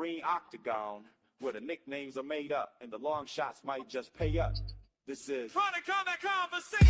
green octagon where the nicknames are made up and the long shots might just pay up. This is Chronic Combat Conversation.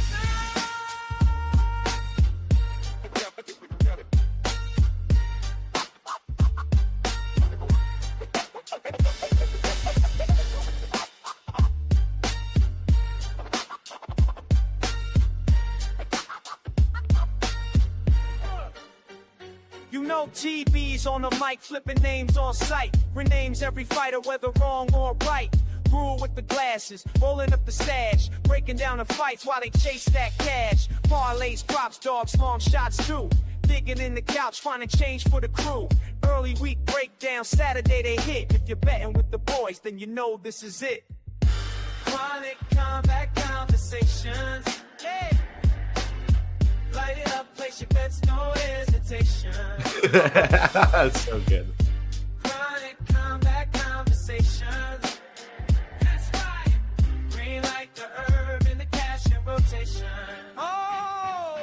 You know TV's on the mic, flipping names on sight. Renames every fighter, whether wrong or right. Rule with the glasses, rolling up the stash, breaking down the fights while they chase that cash. Parlays, props, dogs, long shots too. Digging in the couch, finding change for the crew. Early week breakdown, Saturday they hit. If you're betting with the boys, then you know this is it. Chronic Combat Conversations. Yeah. Light it up, place your bets, no hesitation. That's so good. Chronic Combat Conversations. That's right. Green like the herb in the cash and rotation. Oh!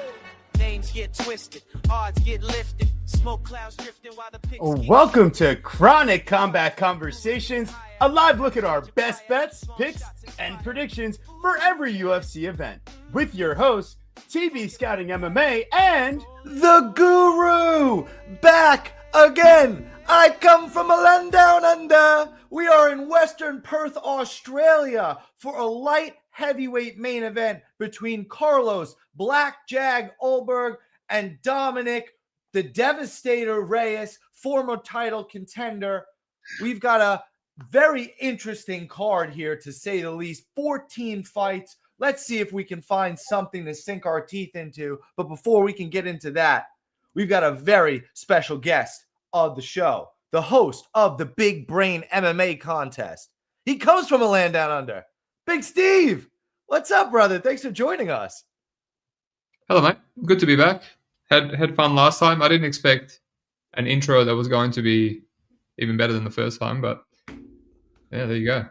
Names get twisted, odds get lifted, smoke clouds drifting while the picks keep Welcome to Chronic Combat Conversations, a live look at our best bets, picks, and predictions for every UFC event. With your hosts, TV Scouting MMA and the Guru back again. I come from a land down under. We are in Western Perth, Australia for a light heavyweight main event between Carlos Black Jag Ulberg and Dominic the Devastator Reyes, former title contender. We've got a very interesting card here, to say the least. 14 fights. Let's see if we can find something to sink our teeth into. But before we can get into that, we've got a very special guest of the show, the host of the Big Brain MMA contest. He comes from a land down under. Big Steve, what's up, brother? Thanks for joining us. Hello, mate. Good to be back. Had fun last time. I didn't expect an intro that was going to be even better than the first time, but yeah, there you go.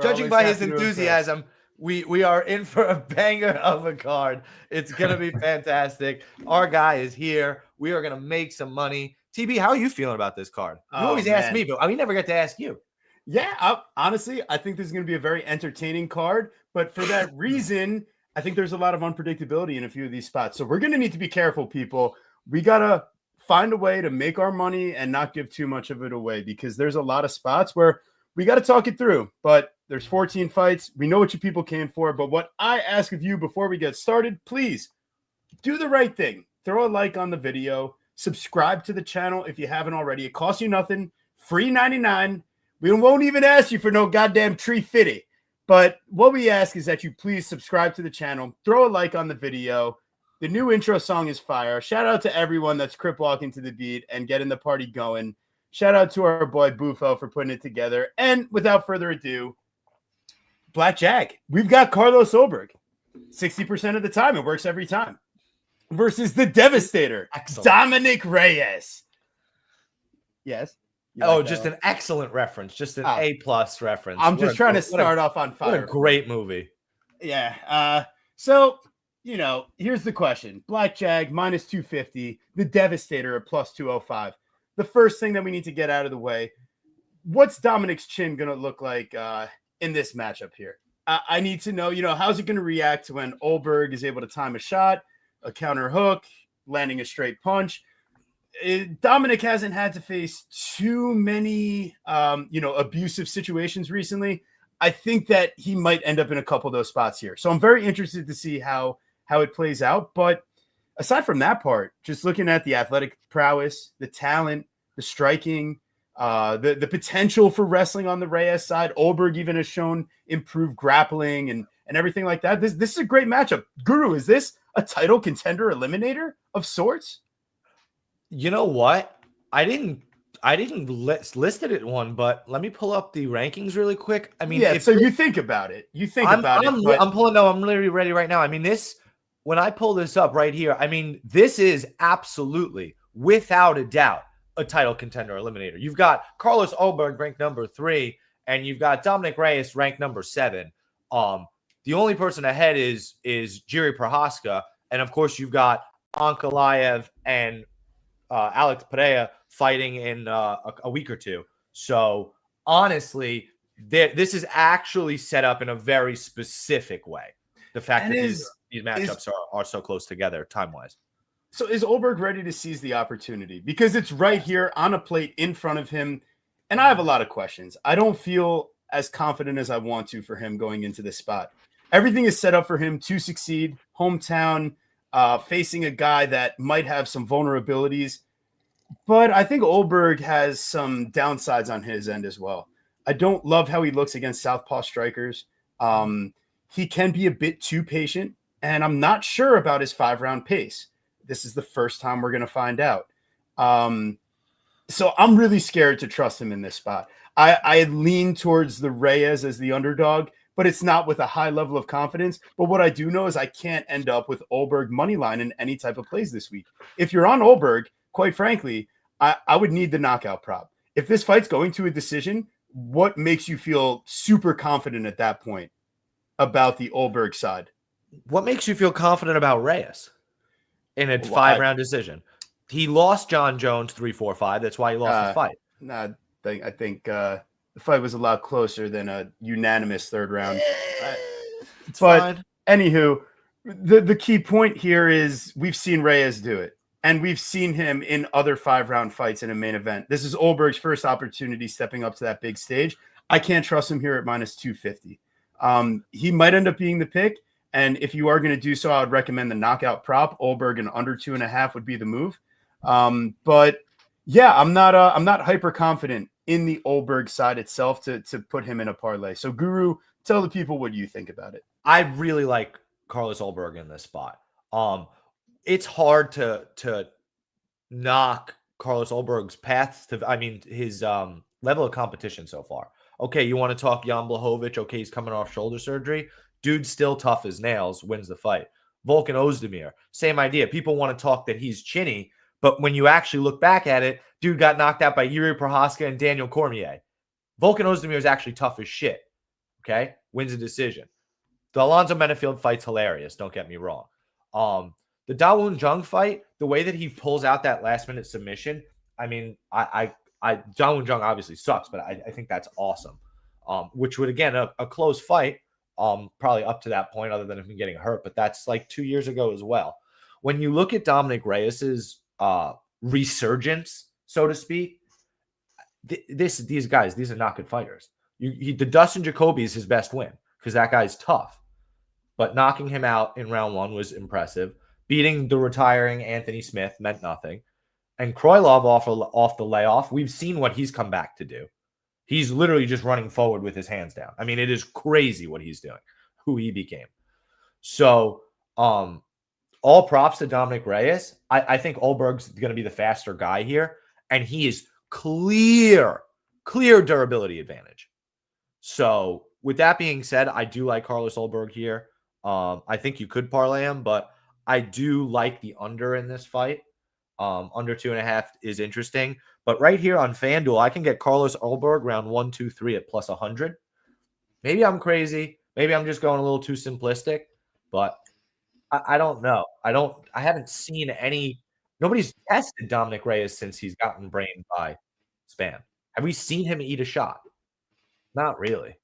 Judging by his enthusiasm, we are in for a banger of a card. It's going to be fantastic. Our guy is here. We are going to make some money. TB, how are you feeling about this card? You always ask me, but we never get to ask you. Yeah, honestly, I think this is going to be a very entertaining card. But for that reason, I think there's a lot of unpredictability in a few of these spots. So we're going to need to be careful, people. We got to find a way to make our money and not give too much of it away, because there's a lot of spots where we got to talk it through. But there's 14 fights. We know what you people came for. But what I ask of you before we get started, please do the right thing. Throw a like on the video. Subscribe to the channel if you haven't already. It costs you nothing. Free 99. We won't even ask you for no goddamn tree fitty. But what we ask is that you please subscribe to the channel. Throw a like on the video. The new intro song is fire. Shout out to everyone that's crip walking to the beat and getting the party going. Shout out to our boy Bufo for putting it together. And without further ado, Black Jag. We've got Carlos Ulberg. 60% of the time, it works every time. Versus the Devastator, Excellent. Dominic Reyes. Yes. Just an excellent reference. Just an A+ reference. I'm just trying to start off on fire. What a great movie. Yeah. So, here's the question. Black Jag, minus 250. The Devastator at plus 205. The first thing that we need to get out of the way, what's Dominic's chin going to look like in this matchup here? I need to know, how's it going to react to when Ulberg is able to time a shot, a counter hook, landing a straight punch? Dominic hasn't had to face too many, abusive situations recently. I think that he might end up in a couple of those spots here. So I'm very interested to see how it plays out. But aside from that part, just looking at the athletic prowess, the talent, the striking, the potential for wrestling on the Reyes side. Ulberg even has shown improved grappling and everything like that. This is a great matchup. Guru, is this a title contender eliminator of sorts? You know what? I didn't list it at one, but let me pull up the rankings really quick. I mean, you think about it. I'm pulling. No, I'm literally ready right now. I mean, when I pull this up right here, I mean, this is absolutely, without a doubt, a title contender eliminator. You've got Carlos Ulberg ranked number 3, and you've got Dominic Reyes ranked number 7. The only person ahead is Jiri Prohaska, and of course you've got Ankalaev and Alex Pereira fighting in a week or two. So honestly, this is actually set up in a very specific way. The fact And that is these matchups are so close together time-wise. So is Ulberg ready to seize the opportunity? Because it's right here on a plate in front of him. And I have a lot of questions. I don't feel as confident as I want to for him going into this spot. Everything is set up for him to succeed. Hometown, facing a guy that might have some vulnerabilities. But I think Ulberg has some downsides on his end as well. I don't love how he looks against southpaw strikers. He can be a bit too patient, and I'm not sure about his 5-round pace. This is the first time we're going to find out. So I'm really scared to trust him in this spot. I lean towards the Reyes as the underdog, but it's not with a high level of confidence. But what I do know is I can't end up with Ulberg money line in any type of plays this week. If you're on Ulberg, quite frankly, I would need the knockout prop. If this fight's going to a decision, what makes you feel super confident at that point about the Ulberg side? What makes you feel confident about Reyes in a 5-round decision? He lost John Jones 3-4-5. That's why he lost the fight. I think the fight was a lot closer than a unanimous 3rd round. It's but fine. Anywho, the key point here is we've seen Reyes do it. And we've seen him in other 5-round fights in a main event. This is Ulberg's first opportunity stepping up to that big stage. I can't trust him here at minus 250. He might end up being the pick. And if you are going to do so, I would recommend the knockout prop. Ulberg and under 2.5 would be the move. But yeah, I'm not hyper confident in the Ulberg side itself to put him in a parlay. So Guru, tell the people what you think about it. I really like Carlos Ulberg in this spot. It's hard to knock Carlos Ulberg's paths to, his level of competition so far. Okay, you want to talk Jan Blachowicz? Okay, he's coming off shoulder surgery. Dude's still tough as nails, wins the fight. Volkan Ozdemir, same idea. People want to talk that he's chinny, but when you actually look back at it, dude got knocked out by Yuri Prohaska and Daniel Cormier. Volkan Ozdemir is actually tough as shit. Okay, wins a decision. The Alonzo Menafield fight's hilarious. Don't get me wrong. The Dawoon Jung fight, the way that he pulls out that last-minute submission, Dawoon Jung obviously sucks, but I think that's awesome. Which would, again, a close fight, probably up to that point other than him getting hurt, but that's like 2 years ago as well. When you look at Dominic Reyes's resurgence, so to speak, these guys, these are not good fighters. The Dustin Jacoby is his best win because that guy's tough. But knocking him out in round 1 was impressive. Beating the retiring Anthony Smith meant nothing. And Kroylov off the layoff, we've seen what he's come back to do. He's literally just running forward with his hands down. I mean, it is crazy what he's doing, who he became. So, all props to Dominic Reyes. I think Ulberg's going to be the faster guy here, and he is clear durability advantage. So, with that being said, I do like Carlos Ulberg here. I think you could parlay him, but I do like the under in this fight. Under 2.5 is interesting. But right here on FanDuel, I can get Carlos Ulberg round 1, 2, 3 at plus 100. Maybe I'm crazy. Maybe I'm just going a little too simplistic. But I don't know. I haven't seen any. Nobody's tested Dominic Reyes since he's gotten brained by Span. Have we seen him eat a shot? Not really.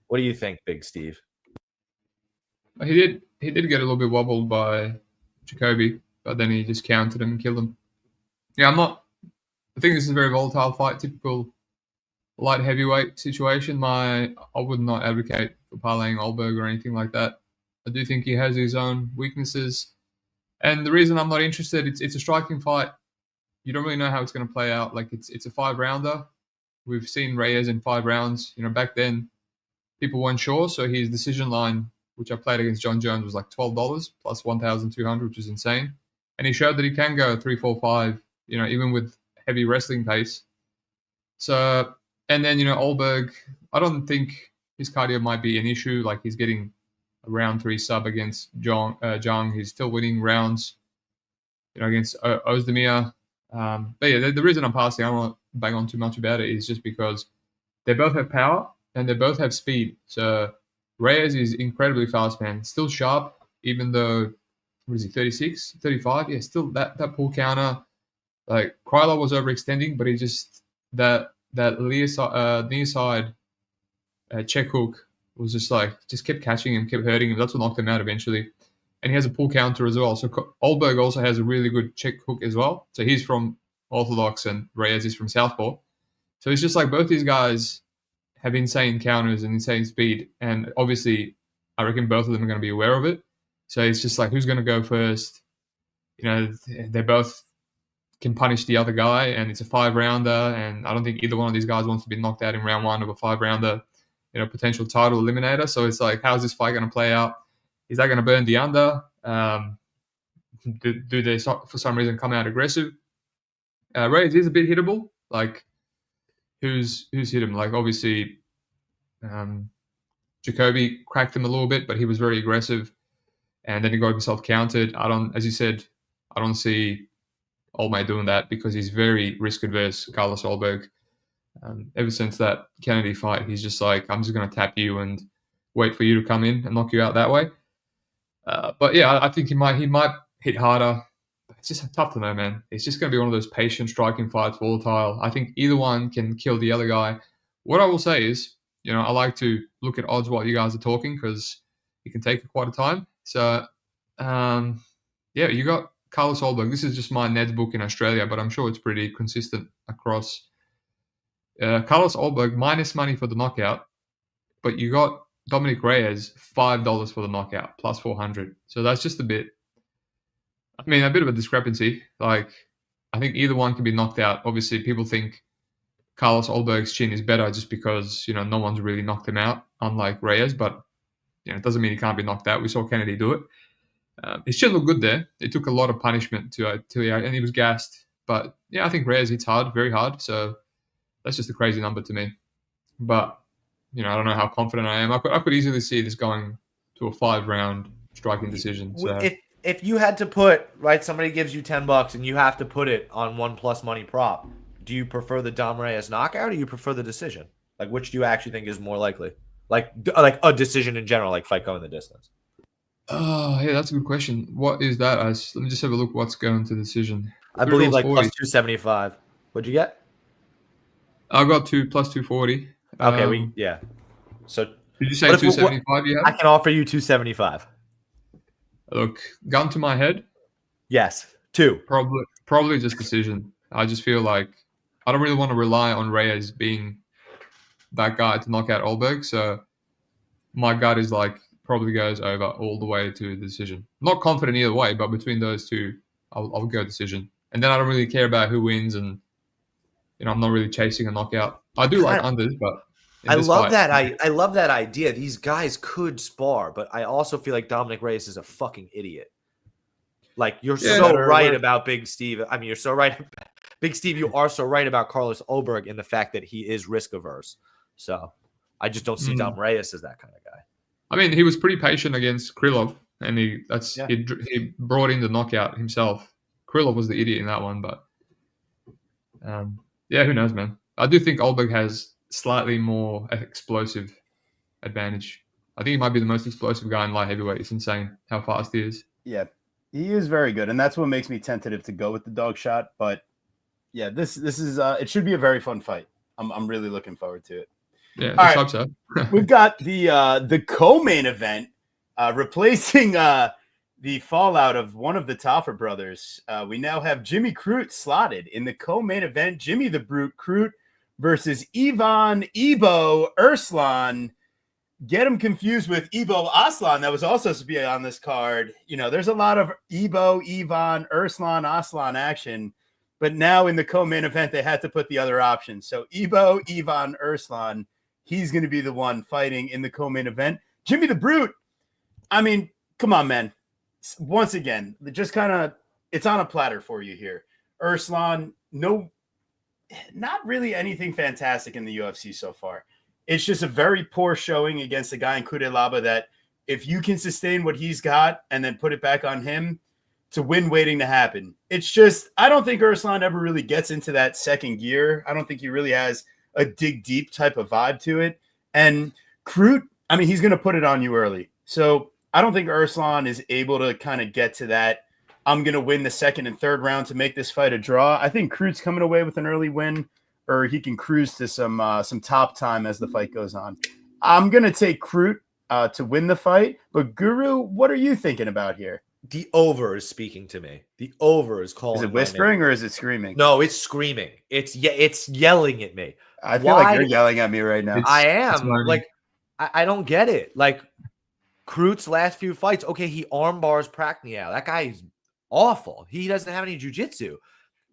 What do you think, Big Steve? He did get a little bit wobbled by Jacoby, but then he just countered him and killed him. Yeah, I think this is a very volatile fight, typical light heavyweight situation. I would not advocate for parlaying Ulberg or anything like that. I do think he has his own weaknesses. And the reason I'm not interested, it's a striking fight. You don't really know how it's going to play out. Like it's a 5-rounder. We've seen Reyes in 5 rounds. Back then people weren't sure, so his decision line, which I played against John Jones, was like $12 plus 1,200, which is insane. And he showed that he can go 3-4-5, even with heavy wrestling pace. So, and then, Ulberg, I don't think his cardio might be an issue. Like he's getting a round 3 sub against Jung. He's still winning rounds, against Ozdemir. But yeah, the reason I'm passing, I don't want to bang on too much about it, is just because they both have power and they both have speed. So Reyes is incredibly fast, man. Still sharp, even though what is he, 36, 35? Yeah, still that pull counter. Like Krylov was overextending, but he just that near side check hook was just kept catching him, kept hurting him. That's what knocked him out eventually. And he has a pull counter as well. So Ulberg also has a really good check hook as well. So he's from orthodox and Reyes is from southpaw. So it's just like both these guys have insane counters and insane speed. And obviously, I reckon both of them are going to be aware of it. So it's just like, who's going to go first? You know, they both can punish the other guy, and it's a 5-rounder. And I don't think either one of these guys wants to be knocked out in round 1 of a 5-rounder, potential title eliminator. So it's like, how's this fight going to play out? Is that going to burn the under? Do they, for some reason, come out aggressive? Reyes is a bit hittable. Like, who's hit him? Like, obviously, Jacoby cracked him a little bit, but he was very aggressive. And then he got himself countered. As you said, I don't see Olmay doing that because he's very risk adverse, Carlos Ulberg. Ever since that Kennedy fight, he's just like, I'm just going to tap you and wait for you to come in and knock you out that way. But yeah, I think he might hit harder. It's just tough to know, man. It's just going to be one of those patient striking fights, volatile. I think either one can kill the other guy. What I will say is, I like to look at odds while you guys are talking because it can take quite a time. So, yeah, you got Carlos Ulberg. This is just my Ned's book in Australia, but I'm sure it's pretty consistent across. Carlos Ulberg minus money for the knockout, but you got Dominic Reyes $5 for the knockout plus 400. So that's just a bit of a discrepancy. Like, I think either one can be knocked out. Obviously, people think Carlos Ulberg's chin is better just because no one's really knocked him out, unlike Reyes. But it doesn't mean he can't be knocked out. We saw Kennedy do it. His chin looked good there. It took a lot of punishment and he was gassed. But yeah, I think Reyes hits hard, very hard. So that's just a crazy number to me. But I don't know how confident I am. I could easily see this going to a 5-round striking decision. So if you had to put, right, somebody gives you $10 and you have to put it on 1+ money prop, do you prefer the Dom Reyes knockout or do you prefer the decision? Like, which do you actually think is more likely? Like a decision in general, like fight going the distance. Oh, yeah, that's a good question. What is that? Let me just have a look. What's going to decision? I believe like 40. Plus 275. What'd you get? I got plus 240. Okay, So did you say 275? Yeah, I can offer you 275. Look, gun to my head. Yes, 2. Probably just decision. I just feel like I don't really want to rely on Reyes being that guy to knock out Ulberg. So my gut is like probably goes over all the way to the decision. Not confident either way, but between those two, I'll go decision. And then I don't really care about who wins, and I'm not really chasing a knockout. I do like unders, but I love that. I love that idea. These guys could spar, but I also feel like Dominic Reyes is a fucking idiot. Like, you're so right about Big Steve. I mean, you're so right. Big Steve, you are so right about Carlos Ulberg in the fact that he is risk averse. So I just don't see Dom Reyes as that kind of guy. I mean, he was pretty patient against Krylov, and he brought in the knockout himself. Krylov was the idiot in that one, but yeah, who knows, man. I do think Ulberg has slightly more explosive advantage. I think he might be the most explosive guy in light heavyweight. It's insane how fast he is. Yeah, he is very good, and that's what makes me tentative to go with the dog shot. But yeah, this is it should be a very fun fight. I'm really looking forward to it. Yeah, let's hope so. We've got the co-main event replacing the fallout of one of the Taffer brothers. We now have Jimmy Crute slotted in the co-main event. Jimmy the Brute Crute versus Ivan Ebo Arslan. Get him confused with Ebo Aslan that was also supposed to be on this card. There's a lot of Ebo, Ivan, Arslan, Aslan action. But now in the co-main event, they had to put the other option. So Ebo, Ivan, Arslan, he's going to be the one fighting in the co-main event. Jimmy the Brute, I mean, come on, man. Once again, just kind of, it's on a platter for you here. Arslan, not really anything fantastic in the UFC so far. It's just a very poor showing against a guy in Kudelaba that if you can sustain what he's got and then put it back on him, it's a win waiting to happen. It's just, I don't think Arslan ever really gets into that second gear. I don't think he really has a dig deep type of vibe to it. And Crute, I mean, he's going to put it on you early. So I don't think Urslan is able to kind of get to that. I'm going to win the second and third round to make this fight a draw. I think Krute's coming away with an early win, or he can cruise to some top time as the fight goes on. I'm going to take Krute to win the fight. But Guru, what are you thinking about here? The over is speaking to me. The over is calling. Is it whispering or is it screaming? No, it's screaming. It's yelling at me. I feel like you're yelling at me right now. I am. Like, I don't get it. Like, Krute's last few fights, okay, he arm bars Prachnio. That guy's awful. He doesn't have any jiu-jitsu.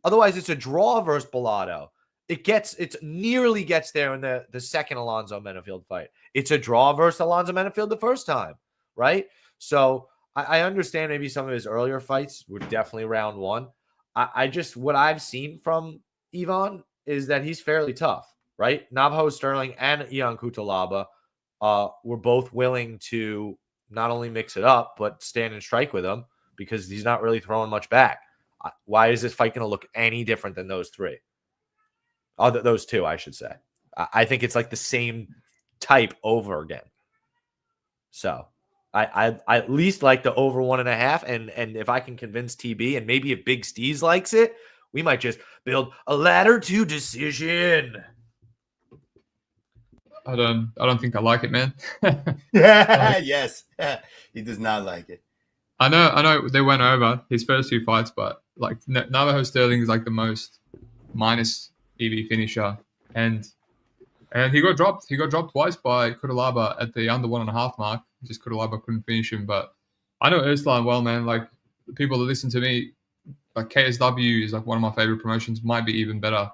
Otherwise, it's a draw versus Bellato. It nearly gets there in the second Alonzo Menafield fight. It's a draw versus Alonzo Menafield the first time, right? So I understand maybe some of his earlier fights were definitely round one. I just, what I've seen from Ivan is that he's fairly tough, right? Navajo Sterling and Ion Cutelaba were both willing to not only mix it up, but stand and strike with him because he's not really throwing much back. Why is this fight going to look any different than those three? Those two, I should say. I think it's like the same type over again. So I at least like the over 1.5. And if I can convince TB, and maybe if Big Steez likes it, we might just build a ladder to decision. I don't think I like it, man. Yes. He does not like it. I know they went over his first two fights, but like Navajo Sterling is like the most minus EV finisher, and he got dropped. He got dropped twice by Cutelaba at the under 1.5 mark. Just Cutelaba couldn't finish him. But I know Urslan well, man. Like the people that listen to me, like KSW is like one of my favorite promotions. Might be even better,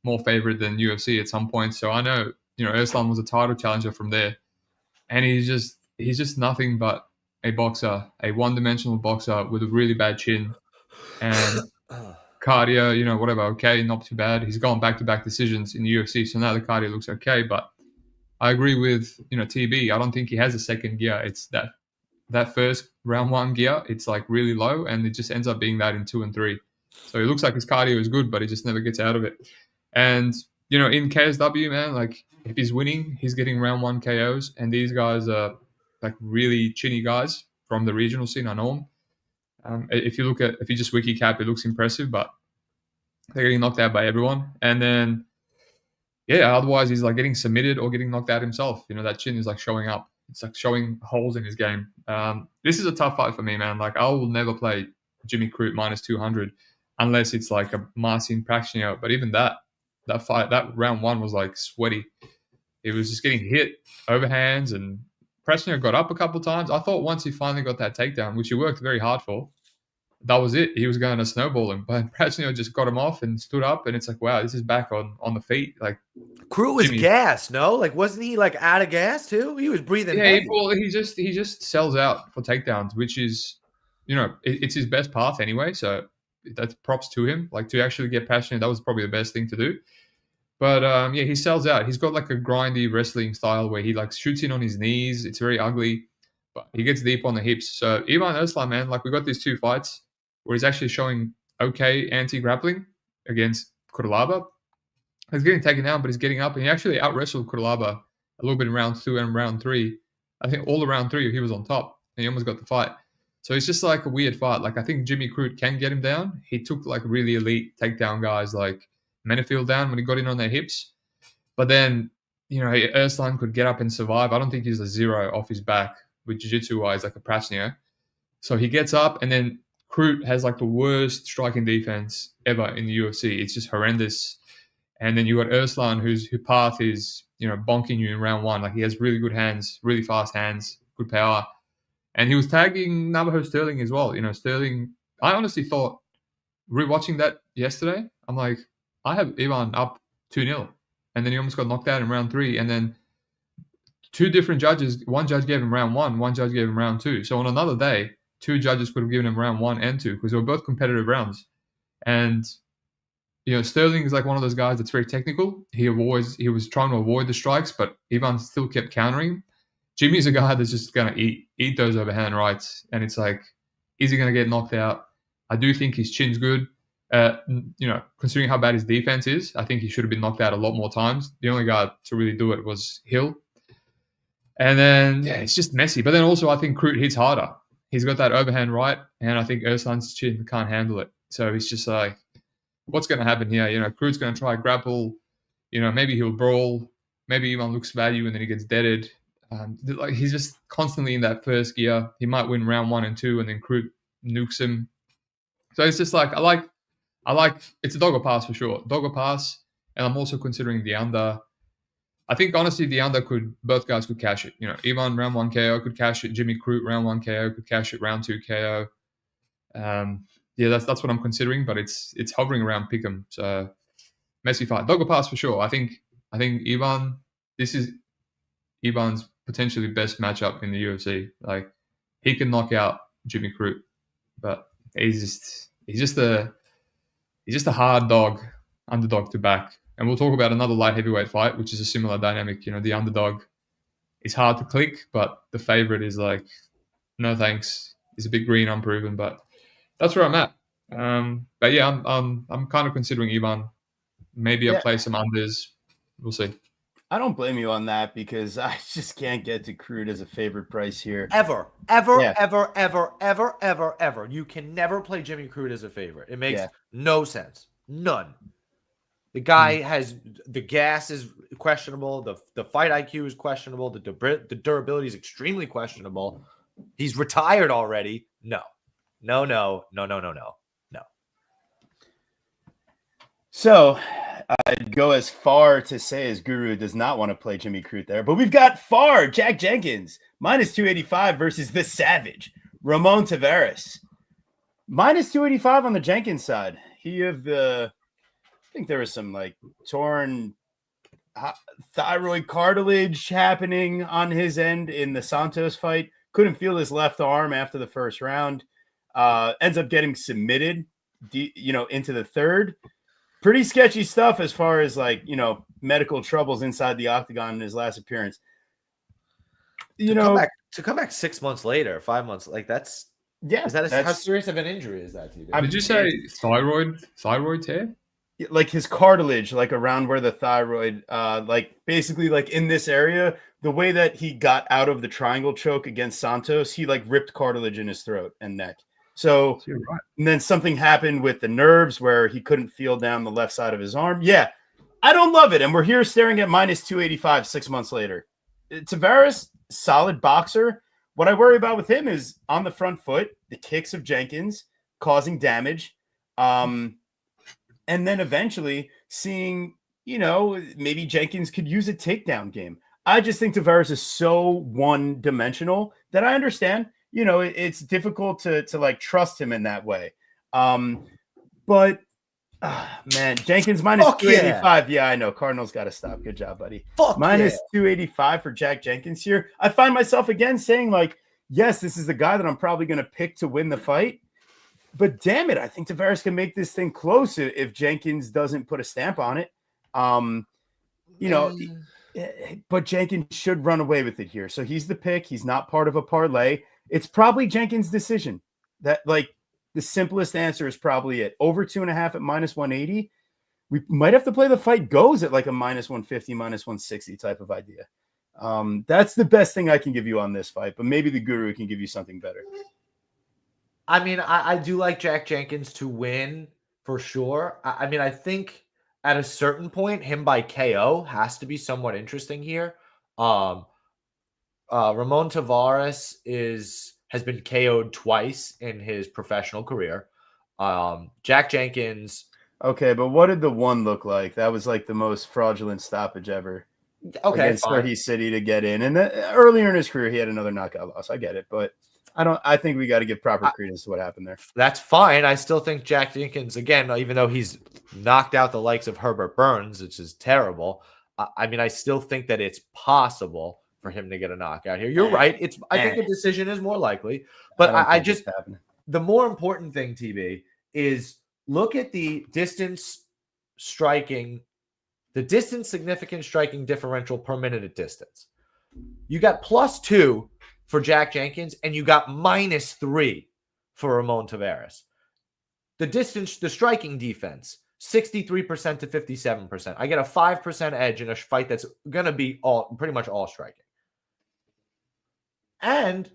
more favorite than UFC at some point. So I know, you know, Urslan was a title challenger from there, and he's just nothing but a boxer, a one-dimensional boxer with a really bad chin and cardio, you know, whatever. Okay, not too bad. He's gone back-to-back decisions in the UFC, so now the cardio looks okay. But I agree with, you know, TB. I don't think he has a second gear. It's that first round one gear. It's like really low, and it just ends up being that in 2 and 3. So it looks like his cardio is good, but he just never gets out of it. And you know, in KSW, man, like if he's winning, he's getting round 1 KOs, and these guys are like really chinny guys from the regional scene. I know them. If you just wiki cap, it looks impressive, but they're getting knocked out by everyone. And then, yeah, otherwise he's like getting submitted or getting knocked out himself. You know, that chin is like showing up. It's like showing holes in his game. This is a tough fight for me, man. Like I will never play Jimmy Crute minus 200 unless it's like a Marcin Prachnio. But even that fight, that round 1 was like sweaty. It was just getting hit overhands, and Prachnio got up a couple of times. I thought once he finally got that takedown, which he worked very hard for, that was it. He was going to snowball him. But Prachnio just got him off and stood up, and it's like, wow, this is back on the feet. Like Crute was gassed, no? Like wasn't he like out of gas too? He was breathing. Yeah, he just sells out for takedowns, which is, you know, it's his best path anyway. So that's props to him. Like to actually get passionate, that was probably the best thing to do. But yeah, he sells out. He's got like a grindy wrestling style where he like shoots in on his knees. It's very ugly, but he gets deep on the hips. So Ivan Urslan, man, like we got these 2 fights where he's actually showing okay anti-grappling against Cutelaba. He's getting taken down, but he's getting up, and he actually out-wrestled Cutelaba a little bit in round 2 and round 3. I think all around 3 he was on top, and he almost got the fight. So it's just like a weird fight. Like I think Jimmy Crute can get him down. He took like really elite takedown guys like Menafield down when he got in on their hips. But then, you know, Urslan could get up and survive. I don't think he's a 0 off his back with jiu-jitsu-wise like a Prachnio. So he gets up, and then Crute has like the worst striking defense ever in the UFC. It's just horrendous. And then you got Urslan, whose path is, you know, bonking you in round 1. Like he has really good hands, really fast hands, good power. And he was tagging Navajo Sterling as well. You know, Sterling, I honestly thought, rewatching that yesterday, I'm like, I have Ivan up 2-0. And then he almost got knocked out in round 3. And then 2 different judges, one judge gave him round 1, one judge gave him round 2. So on another day, 2 judges could have given him round 1 and 2 because they were both competitive rounds. And, you know, Sterling is like one of those guys that's very technical. He was trying to avoid the strikes, but Ivan still kept countering. Jimmy's a guy that's just going to eat those overhand rights. And it's like, is he going to get knocked out? I do think his chin's good. You know, considering how bad his defense is, I think he should have been knocked out a lot more times. The only guy to really do it was Hill. And then, yeah, it's just messy. But then also, I think Kroot hits harder. He's got that overhand right, and I think Ersan's chin can't handle it. So he's just like, what's going to happen here? Kroot's going to try grapple. Maybe he'll brawl. Maybe Ivan looks value and then he gets deaded. He's just constantly in that first gear. He might win round 1 and 2, and then Kroot nukes him. So it's just like I like it's a dog or pass for sure. Dog or pass, and I'm also considering the under. I think honestly the under both guys could cash it. Ivan round 1 KO could cash it. Jimmy Kroot round 1 KO could cash it. Round 2 KO. Yeah, that's what I'm considering, but it's hovering around pick'em. So messy fight. Dog or pass for sure. I think Ivan. This is Ivan's potentially best matchup in the UFC. Like he can knock out Jimmy Kroot, but he's just a hard dog, underdog to back. And we'll talk about another light heavyweight fight, which is a similar dynamic. The underdog is hard to click, but the favorite is like, no thanks. He's a bit green, unproven, but that's where I'm at. But yeah, I'm kind of considering Ivan. Maybe I'll play some unders. We'll see. I don't blame you on that because I just can't get to Kroot as a favorite price here. Ever. You can never play Jimmy Kroot as a favorite. It makes no sense. None. The guy has the gas is questionable. The fight IQ is questionable. The durability is extremely questionable. He's retired already. No. So I'd go as far to say as Guru does not want to play Jimmy Kroot there, but we've got Jack Jenkins, minus 285 versus the Savage, Ramon Tavares. Minus 285 on the Jenkins side. I think there was some like torn thyroid cartilage happening on his end in the Santos fight. Couldn't feel his left arm after the first round. Ends up getting submitted, into the third. Pretty sketchy stuff as far as medical troubles inside the octagon in his last appearance. To come back 6 months later, 5 months, that's how serious of an injury is that to you? Did you say thyroid tear? Like his cartilage, like around where the thyroid, basically in this area, the way that he got out of the triangle choke against Santos, he ripped cartilage in his throat and neck. So, and then something happened with the nerves where he couldn't feel down the left side of his arm. Yeah, I don't love it. And we're here staring at minus 285 6 months later. Tavares, solid boxer. What I worry about with him is on the front foot, the kicks of Jenkins causing damage. And then eventually seeing, maybe Jenkins could use a takedown game. I just think Tavares is so one-dimensional that I understand. It's difficult to trust him in that way. But man, Jenkins minus 285. Yeah, I know. Cardinals got to stop. Good job, buddy. Minus 285 for Jack Jenkins here. I find myself again saying yes, this is the guy that I'm probably going to pick to win the fight. But damn it, I think Tavares can make this thing close if Jenkins doesn't put a stamp on it. But Jenkins should run away with it here. So he's the pick. He's not part of a parlay. It's probably Jenkins' decision. That the simplest answer is probably it. Over 2.5 at minus 180. We might have to play the fight goes at a minus 150, minus 160 type of idea. That's the best thing I can give you on this fight, but maybe the Guru can give you something better. I mean, I do like Jack Jenkins to win for sure. I think at a certain point, him by KO has to be somewhat interesting here. Ramon Tavares has been KO'd twice in his professional career. Jack Jenkins. Okay, but what did the one look like? That was the most fraudulent stoppage ever. Okay, against Reyes City to get in. And earlier in his career, he had another knockout loss. I get it, but I think we got to give proper credence to what happened there. That's fine. I still think Jack Jenkins, again, even though he's knocked out the likes of Herbert Burns, which is terrible, I still think that it's possible for him to get a knockout here. You're right. I think a decision is more likely, but I just the more important thing, TB, is look at the distance significant striking differential per minute at distance. You got +2 for Jack Jenkins, and you got -3 for Ramon Tavares. The striking defense, 63% to 57%. I get a 5% edge in a fight that's going to be pretty much all striking. And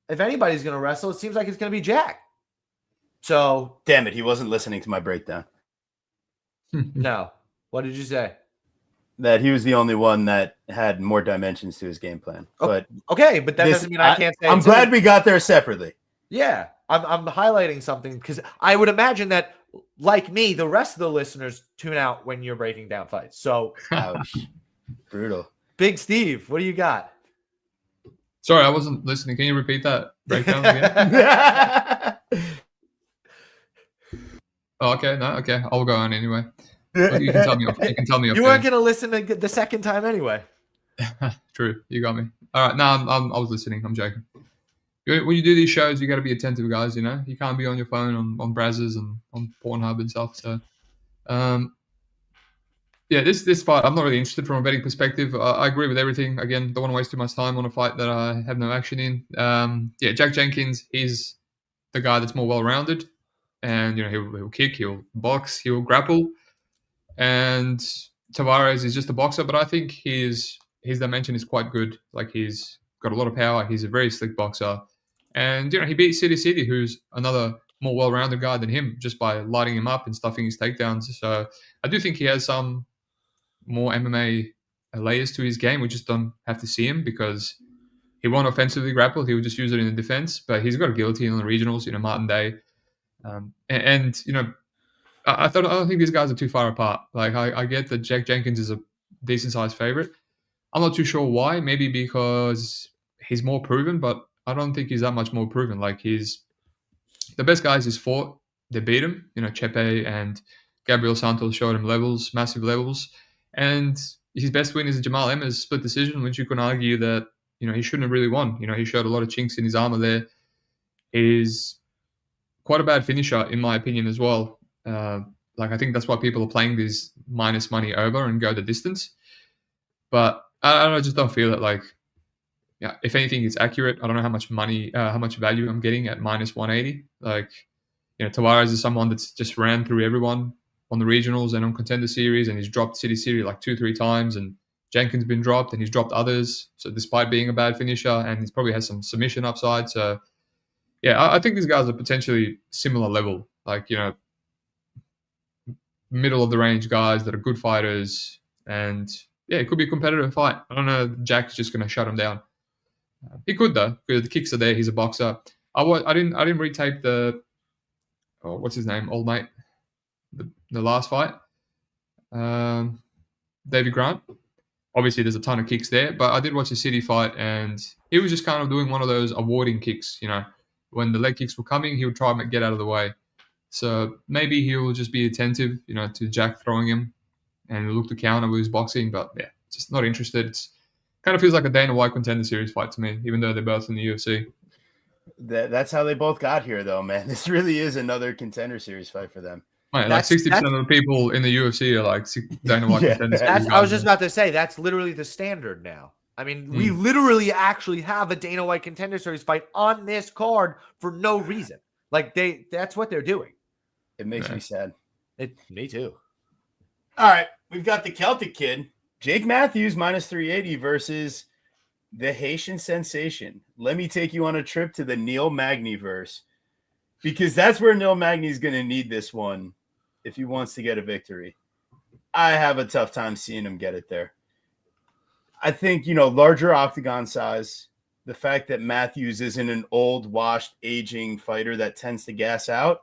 if anybody's going to wrestle, it seems like it's going to be Jack. So, Damn it, he wasn't listening to my breakdown. no. What did you say? That he was the only one that had more dimensions to his game plan. But okay, but that doesn't mean I can't say. I'm glad we got there separately. Yeah, I'm highlighting something because I would imagine that, like me, the rest of the listeners tune out when you're breaking down fights. So, ouch, brutal. Big Steve, what do you got? Sorry, I wasn't listening. Can you repeat that breakdown again? Oh, okay, no, okay. I'll go on anyway. Well, you can tell me off. You can tell me off. You weren't going to listen to the second time anyway. True, you got me. All right, no, I was listening. I'm joking. When you do these shows, you got to be attentive, guys. You know, you can't be on your phone on browsers and on Pornhub and stuff. So, yeah, this fight, I'm not really interested from a betting perspective. I agree with everything. Again, don't want to waste too much time on a fight that I have no action in. Yeah, Jack Jenkins, he's the guy that's more well-rounded, and you know he'll kick, he'll box, he'll grapple, and Tavares is just a boxer. But I think his dimension is quite good. Like he's got a lot of power. He's a very slick boxer, and you know he beat City, who's another more well-rounded guy than him, just by lighting him up and stuffing his takedowns. So I do think he has some more MMA layers to his game. We just don't have to see him because he won't offensively grapple. He will just use it in the defense. But he's got a guillotine on the regionals, you know, Martin Day. And you know, I don't think these guys are too far apart. Like, I get that Jack Jenkins is a decent-sized favorite. I'm not too sure why. Maybe because he's more proven, but I don't think he's that much more proven. Like, the best guys he's fought, they beat him. You know, Chepe and Gabriel Santos showed him levels, massive levels. And his best win is a Jamal Emmers split decision, which you can argue that, you know, he shouldn't have really won. You know, he showed a lot of chinks in his armor there. He's quite a bad finisher, in my opinion, as well. Like, I think that's why people are playing these minus money over and go the distance. But I just don't feel that, like, yeah, if anything, it's accurate. I don't know how much money, how much value I'm getting at minus 180. Like, you know, Tavares is someone that's just ran through everyone on the regionals and on Contender Series, and he's dropped City like 2-3 times, and Jenkins been dropped, and he's dropped others. So despite being a bad finisher, and he probably has some submission upside. So yeah, I think these guys are potentially similar level, like, you know, middle of the range guys that are good fighters, and yeah, it could be a competitive fight. I don't know, Jack's just going to shut him down. He could though, because the kicks are there. He's a boxer. I didn't retape the what's his name, old mate, the last fight, David Grant. Obviously, there's a ton of kicks there, but I did watch the City fight, and he was just kind of doing one of those avoiding kicks. You know, when the leg kicks were coming, he would try and get out of the way. So maybe he will just be attentive, you know, to Jack throwing him, and look to counter with his boxing. But yeah, just not interested. It's kind of feels like a Dana White Contender Series fight to me, even though they're both in the UFC. That's how they both got here, though, man. This really is another Contender Series fight for them. Right, like 60% of the people in the UFC are like Dana White Contender Series. I was just about to say, that's literally the standard now. I mean, we literally actually have a Dana White Contender Series fight on this card for no reason. Like, that's what they're doing. It makes me sad. Me too. All right, we've got the Celtic kid, Jake Matthews, minus 380 versus the Haitian sensation. Let me take you on a trip to the Neil Magny-verse, because that's where Neil Magny is going to need this one if he wants to get a victory. I have a tough time seeing him get it there. I think, you know, larger octagon size, the fact that Matthews isn't an old, washed, aging fighter that tends to gas out,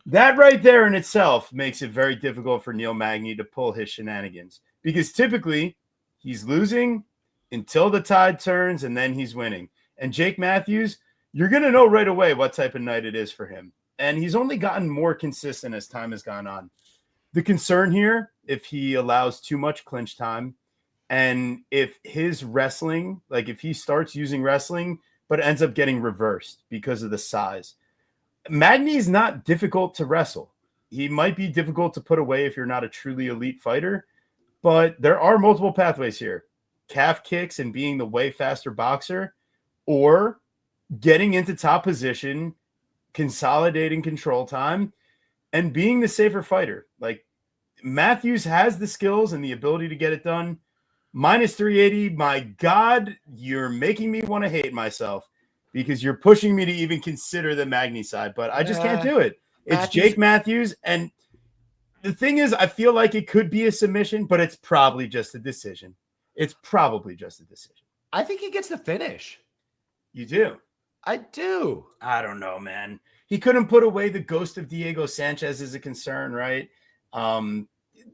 that right there in itself makes it very difficult for Neil Magny to pull his shenanigans, because typically he's losing until the tide turns and then he's winning. And Jake Matthews, you're going to know right away what type of night it is for him. And he's only gotten more consistent as time has gone on. The concern here, if he allows too much clinch time, and if his wrestling, like if he starts using wrestling, but ends up getting reversed because of the size. Magny is not difficult to wrestle. He might be difficult to put away if you're not a truly elite fighter, but there are multiple pathways here. Calf kicks and being the way faster boxer, or getting into top position, consolidating control time, and being the safer fighter. Like, Matthews has the skills and the ability to get it done. Minus 380. My God, you're making me want to hate myself because you're pushing me to even consider the Magny side, but I just can't do it. It's Jake Matthews. And the thing is, I feel like it could be a submission, but it's probably just a decision. It's probably just a decision. I think he gets the finish. You do? I do. I don't know, man. He couldn't put away the ghost of Diego Sanchez as a concern, right?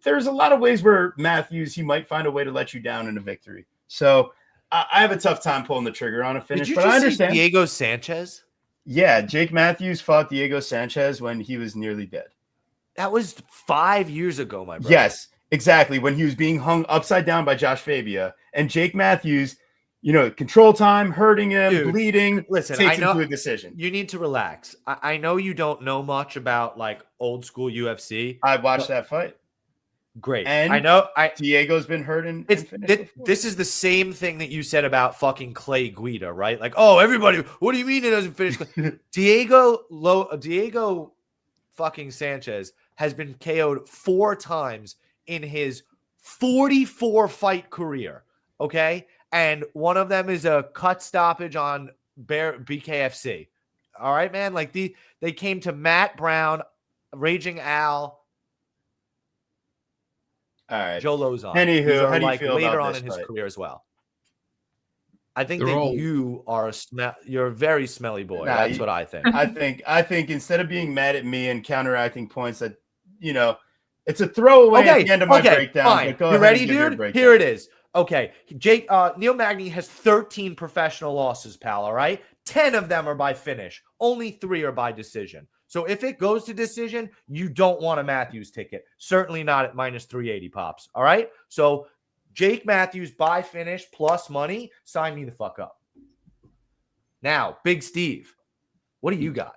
There's a lot of ways where Matthews, he might find a way to let you down in a victory. So I have a tough time pulling the trigger on a finish, but I understand. Diego Sanchez? Yeah, Jake Matthews fought Diego Sanchez when he was nearly dead. That was 5 years ago, my brother. Yes, exactly. When he was being hung upside down by Josh Fabia. And Jake Matthews, control time, hurting him, bleeding, listen, takes him to a decision. You need to relax. I know you don't know much about like old school UFC. I watched that fight. Great. And I know Diego's been hurt and this is the same thing that you said about fucking Clay Guida, right? Like, oh, everybody, what do you mean it doesn't finish? Diego fucking Sanchez has been KO'd 4 times in his 44 fight career. Okay. And one of them is a cut stoppage on BKFC. All right, man. Like they came to Matt Brown, Raging Al, all right, Joe Lozon. Anywho, how do you feel later about on this in his fight? career as well? I think you are you're a very smelly boy. That's what I think. I think instead of being mad at me and counteracting points that it's a throwaway at the end of my breakdown. Fine. You ready, dude? Here it is. Okay, Neil Magny has 13 professional losses, pal. All right, 10 of them are by finish. Only 3 are by decision. So if it goes to decision, you don't want a Matthews ticket. Certainly not at minus 380 pops. All right. So Jake Matthews by finish plus money. Sign me the fuck up. Now, Big Steve, what do you got?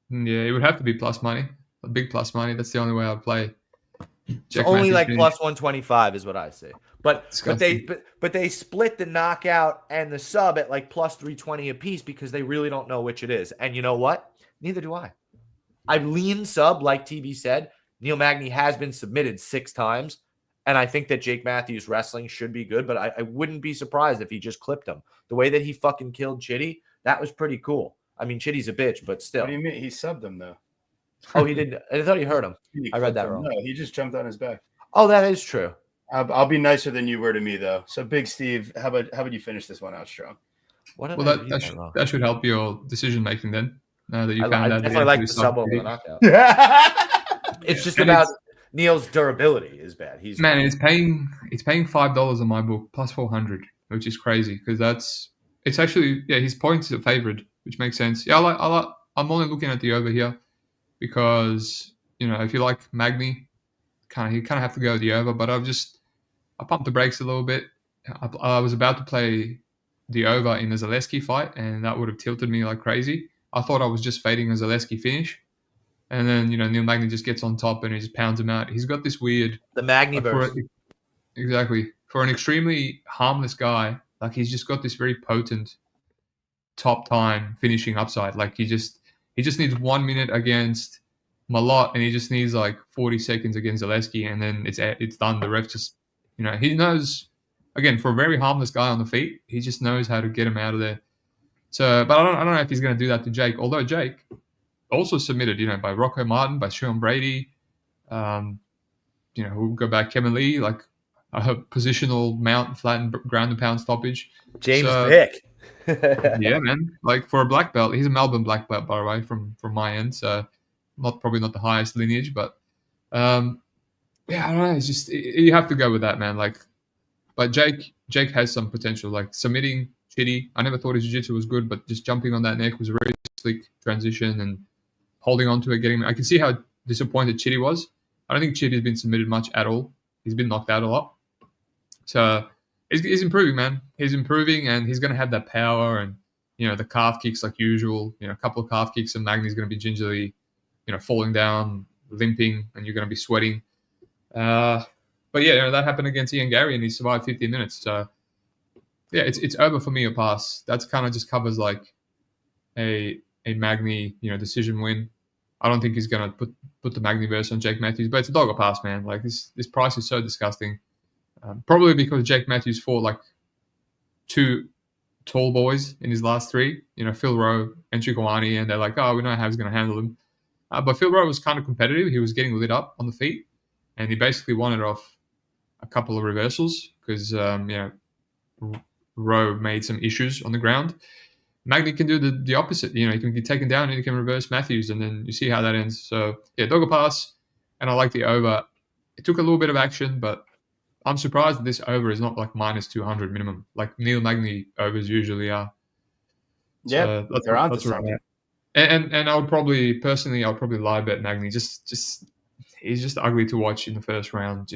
Yeah, it would have to be plus money. A big plus money. That's the only way I'd play. It's only like plus 125 is what I say. But they split the knockout and the sub at like plus 320 a piece because they really don't know which it is. And you know what? Neither do I. I lean sub, like TB said. Neil Magny has been submitted 6 times. And I think that Jake Matthews wrestling should be good, but I wouldn't be surprised if he just clipped him. The way that he fucking killed Chitty, that was pretty cool. I mean, Chitty's a bitch, but still. What do you mean? He subbed him, though. Oh, he didn't. I thought he hurt him. I read that wrong. No, he just jumped on his back. Oh, that is true. I'll be nicer than you were to me, though. So, Big Steve, how about you finish this one out strong? That should help your decision making then. Now that you found out, I definitely like the sub over the knockout. It's just about Neil's durability is bad. It's paying $5 on my book plus 400, which is crazy because it's actually his points are favored, which makes sense. Yeah, I'm only looking at the over here because if you like Magny, you kind of have to go with the over. But I pumped the brakes a little bit. I was about to play the over in the Zaleski fight, and that would have tilted me like crazy. I thought I was just fading a Zaleski finish. And then, Neil Magny just gets on top and he just pounds him out. He's got this weird... The Magny-verse. Exactly. For an extremely harmless guy, like he's just got this very potent top time finishing upside. Like he just needs 1 minute against Malott and he just needs like 40 seconds against Zaleski and then it's done. The ref just, he knows, again, for a very harmless guy on the feet, he just knows how to get him out of there. So, but I don't know if he's going to do that to Jake. Although Jake also submitted, by Rocco Martin, by Sean Brady, we'll go back Kevin Lee, like a positional mount, flat and ground and pound stoppage. James Vick. Yeah, man. Like for a black belt, he's a Melbourne black belt, by the way, from my end. So probably not the highest lineage, but I don't know. It's just you have to go with that, man. Like, but Jake has some potential. Like submitting Chitty, I never thought his jiu-jitsu was good, but just jumping on that neck was a very slick transition and holding on to it, I can see how disappointed Chitty was. I don't think Chitty's been submitted much at all. He's been knocked out a lot. So he's improving, man. He's improving and he's going to have that power and, the calf kicks like usual. A couple of calf kicks and Magny's going to be gingerly, falling down, limping, and you're going to be sweating. But that happened against Ian Gary and he survived 15 minutes. So yeah, it's over for me or pass. That's kind of just covers like a Magny, decision win. I don't think he's gonna put the Magny verse on Jake Matthews, but it's a dog or pass, man. Like this price is so disgusting. Probably because Jake Matthews fought like 2 tall boys in his last 3, Phil Rowe and Chukwuani, and they're like, oh, we know how he's going to handle him. But Phil Rowe was kind of competitive. He was getting lit up on the feet, and he basically won it off a couple of reversals because, Rowe made some issues on the ground. Magny can do the opposite. He can be taken down and he can reverse Matthews, and then you see how that ends. So, yeah, dogger pass, and I like the over. It took a little bit of action, but I'm surprised that this over is not like minus 200 minimum, like Neil Magny overs usually are. Yeah, so they're onto something. And I would probably lie bet Magny. Just he's just ugly to watch in the first round.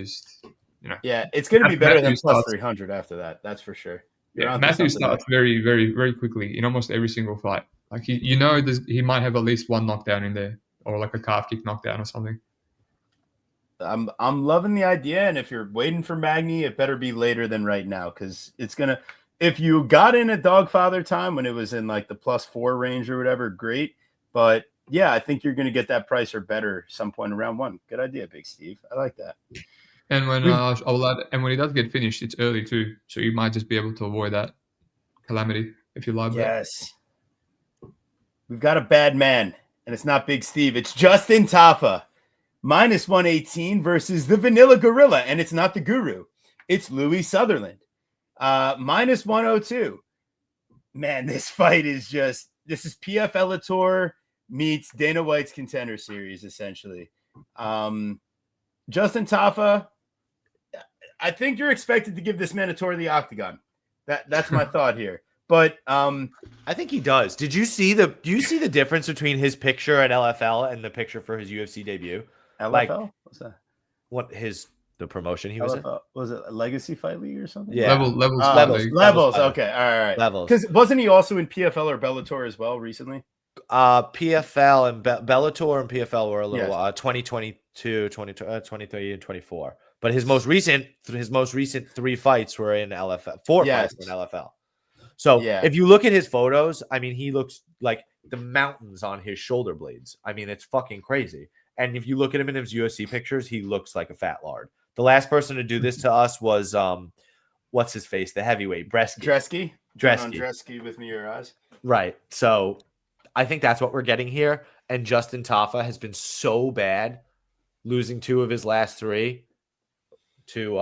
Yeah, it's going to be better than Matthews plus starts, 300 after that. That's for sure. Yeah, Matthews starts very, very, very quickly in almost every single fight. Like he might have at least one knockdown in there, or like a calf kick knockdown or something. I'm loving the idea, and if you're waiting for Magny, it better be later than right now, because it's gonna. If you got in at Dogfather time when it was in like the +4 range or whatever, great. But yeah, I think you're gonna get that price or better some point in round 1. Good idea, Big Steve. I like that. And when when he does get finished, it's early too, so you might just be able to avoid that calamity if you live bet. Yes, we've got a bad man, and it's not Big Steve. It's Justin Tafa. Minus 118 versus the Vanilla Gorilla, and it's not the Guru. It's Louis Sutherland. Minus 102. Man, this fight is this is PF Elator meets Dana White's Contender Series, essentially. Justin Tafa, I think you're expected to give this man a tour of the octagon. That's my thought here. But I think he does. Do you see the difference between his picture at LFL and the picture for his UFC debut? LFL? What's that? The promotion he was in? Was it a Legacy Fight League or something? Yeah. Levels. Okay. All right. Levels. Because wasn't he also in PFL or Bellator as well recently? PFL and Bellator and PFL were a little 2022, 23, and 24. But his most recent 3 fights were in LFL. 4 fights were in LFL. So if you look at his photos, I mean, he looks like the mountains on his shoulder blades. I mean, it's fucking crazy. And if you look at him in his UFC pictures, he looks like a fat lard. The last person to do this to us was what's his face, the heavyweight, Dresky with me your eyes. Right. So I think that's what we're getting here. And Justin Tafa has been so bad, losing 2 of his last 3 to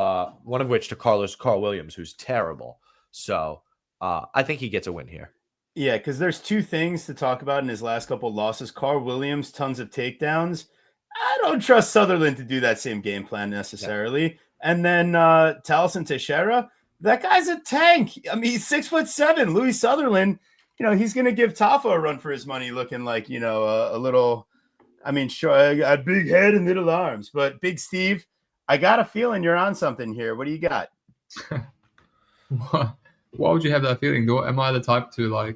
one of which to Carl Williams, who's terrible. So I think he gets a win here. Yeah, because there's 2 things to talk about in his last couple of losses. Carl Williams, tons of takedowns. I don't trust Sutherland to do that same game plan necessarily. Yeah. And then Taliesin Teixeira, that guy's a tank. I mean, he's 6'7". Louis Sutherland, he's going to give Tafa a run for his money, looking like, a little, sure, I got big head and little arms. But Big Steve, I got a feeling you're on something here. What do you got? Why would you have that feeling? Am I the type to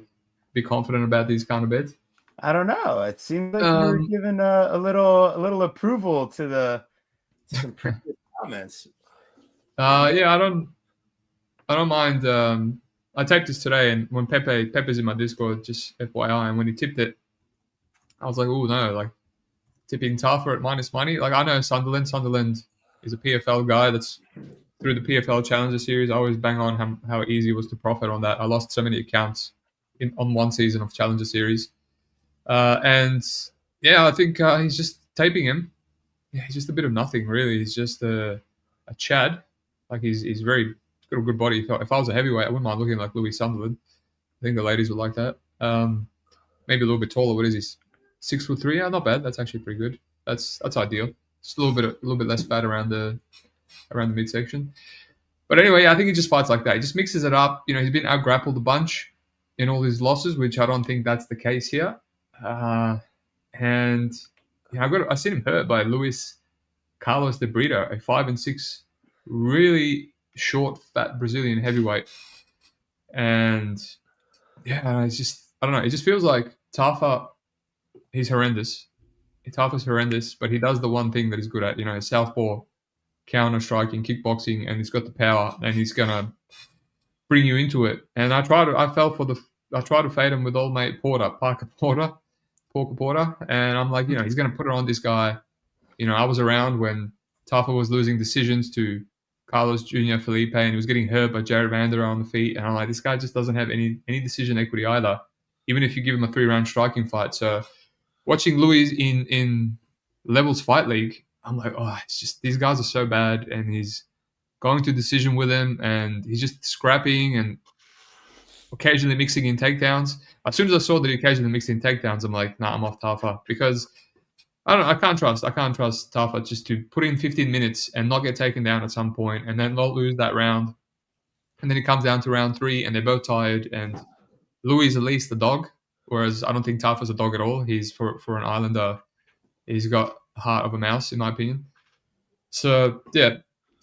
be confident about these kind of bets? I don't know. It seems like you were giving a little approval to some previous comments. Yeah, I don't mind. I taped this today, and when Pepe's in my Discord, just FYI, and when he tipped it, I was like, oh no, tipping Tafa at minus money. I know Sunderland. Sunderland is a PFL guy that's through the PFL Challenger Series. I always bang on how easy it was to profit on that. I lost so many accounts on one season of Challenger Series. And yeah, I think he's just taping him. Yeah, he's just a bit of nothing, really. He's just a Chad. He's got a good body. If I was a heavyweight, I wouldn't mind looking like Louis Sunderland. I think the ladies would like that. Maybe a little bit taller. What is he? 6'3"? Yeah, not bad. That's actually pretty good. That's ideal. Just a little bit less fat around the midsection. But anyway, I think he just fights like that. He just mixes it up. He's been out grappled a bunch in all his losses, which I don't think that's the case here. And I've seen him hurt by Luis Carlos de Brito, a 5'6", really short, fat Brazilian heavyweight. And yeah, I don't know. It just feels like Tafa, he's horrendous. Tafa's horrendous, but he does the one thing that he's good at. Southpaw, counter striking, kickboxing, and he's got the power, and he's gonna bring you into it. And I tried to fade him with old mate Parker Porter, and I'm like, he's going to put it on this guy. I was around when Tafa was losing decisions to Carlos Jr. Felipe, and he was getting hurt by Jared Vanderer on the feet. And I'm like, this guy just doesn't have any decision equity either, even if you give him a 3-round striking fight. So watching Louis in Levels Fight League, I'm like, oh, it's just these guys are so bad, and he's going to decision with him, and he's just scrapping and occasionally mixing in takedowns. As soon as I saw that he occasionally mixed in takedowns, I'm like, nah, I'm off Tafa, because I can't trust Tafa just to put in 15 minutes and not get taken down at some point and then not lose that round. And then it comes down to round 3 and they're both tired, and Louis is at least a dog, whereas I don't think Tafa's a dog at all. He's for an Islander, he's got the heart of a mouse, in my opinion. So yeah,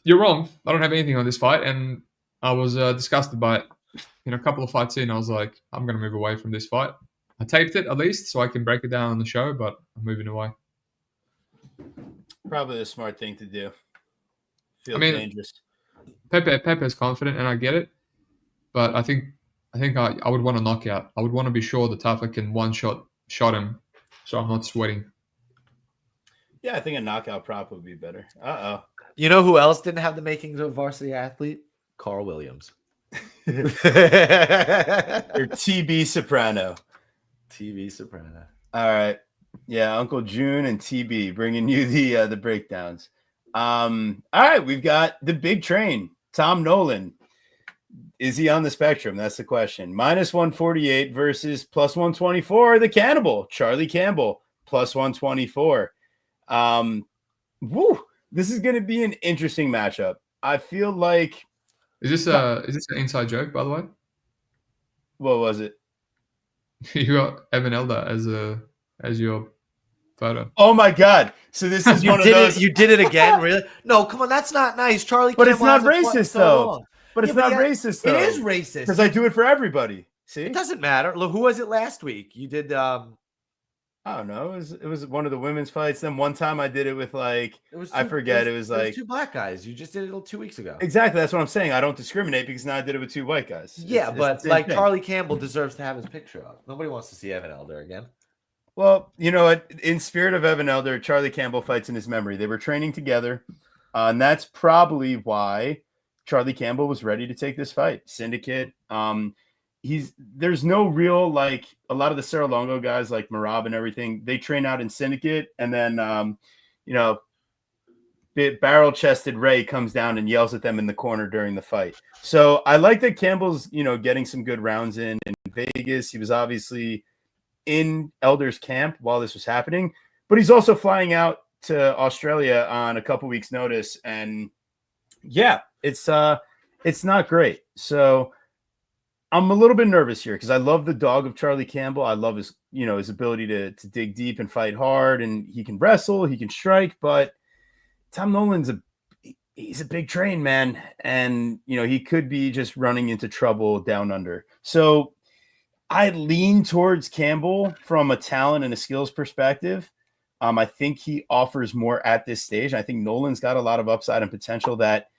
you're wrong. I don't have anything on this fight, and I was disgusted by it. A couple of fights in, I was like, I'm going to move away from this fight. I taped it at least so I can break it down on the show, but I'm moving away. Probably a smart thing to do. Feels dangerous. Pepe's confident, and I get it, but I think I would want a knockout. I would want to be sure that Tafa can shot him, so I'm not sweating. Yeah, I think a knockout prop would be better. You know who else didn't have the makings of a varsity athlete? Carl Williams. Or TB Soprano. TV Soprano. All right. Yeah, Uncle June and TB bringing you the breakdowns. All right, we've got the big train, Tom Nolan. Is he on the spectrum? That's the question. -148 versus +124. The Cannibal, Charlie Campbell, +124. This is going to be an interesting matchup. I feel like. Is this an inside joke, by the way? What was it? You got Evan Elder as your photo. Oh my God! So this is one of those. You did it again, really? No, come on, that's not nice, Charlie. But it's not racist, though. But it's not racist, though. It is racist because I do it for everybody. See, it doesn't matter. Look, who was it last week? You did. I don't know. It was one of the women's fights. Then one time I did it with I forget. It was like 2 black guys. You just did it 2 weeks ago. Exactly. That's what I'm saying. I don't discriminate because now I did it with 2 white guys. Yeah, but like thing. Charlie Campbell deserves to have his picture up. Nobody wants to see Evan Elder again. Well, you know what? In spirit of Evan Elder, Charlie Campbell fights in his memory. They were training together, and that's probably why Charlie Campbell was ready to take this fight. Syndicate. There's no real, like, a lot of the Cerro Longo guys like Marab and everything, they train out in Syndicate, and then barrel-chested Ray comes down and yells at them in the corner during the fight. So I like that Campbell's getting some good rounds in Vegas. He was obviously in Elder's camp while this was happening, but he's also flying out to Australia on a couple weeks notice, and yeah, it's not great. So I'm a little bit nervous here because I love the dog of Charlie Campbell. I love his, his ability to dig deep and fight hard, and he can wrestle, he can strike. But Tom Nolan's he's a big train, man, and he could be just running into trouble down under. So I lean towards Campbell from a talent and a skills perspective. I think he offers more at this stage. I think Nolan's got a lot of upside and potential that,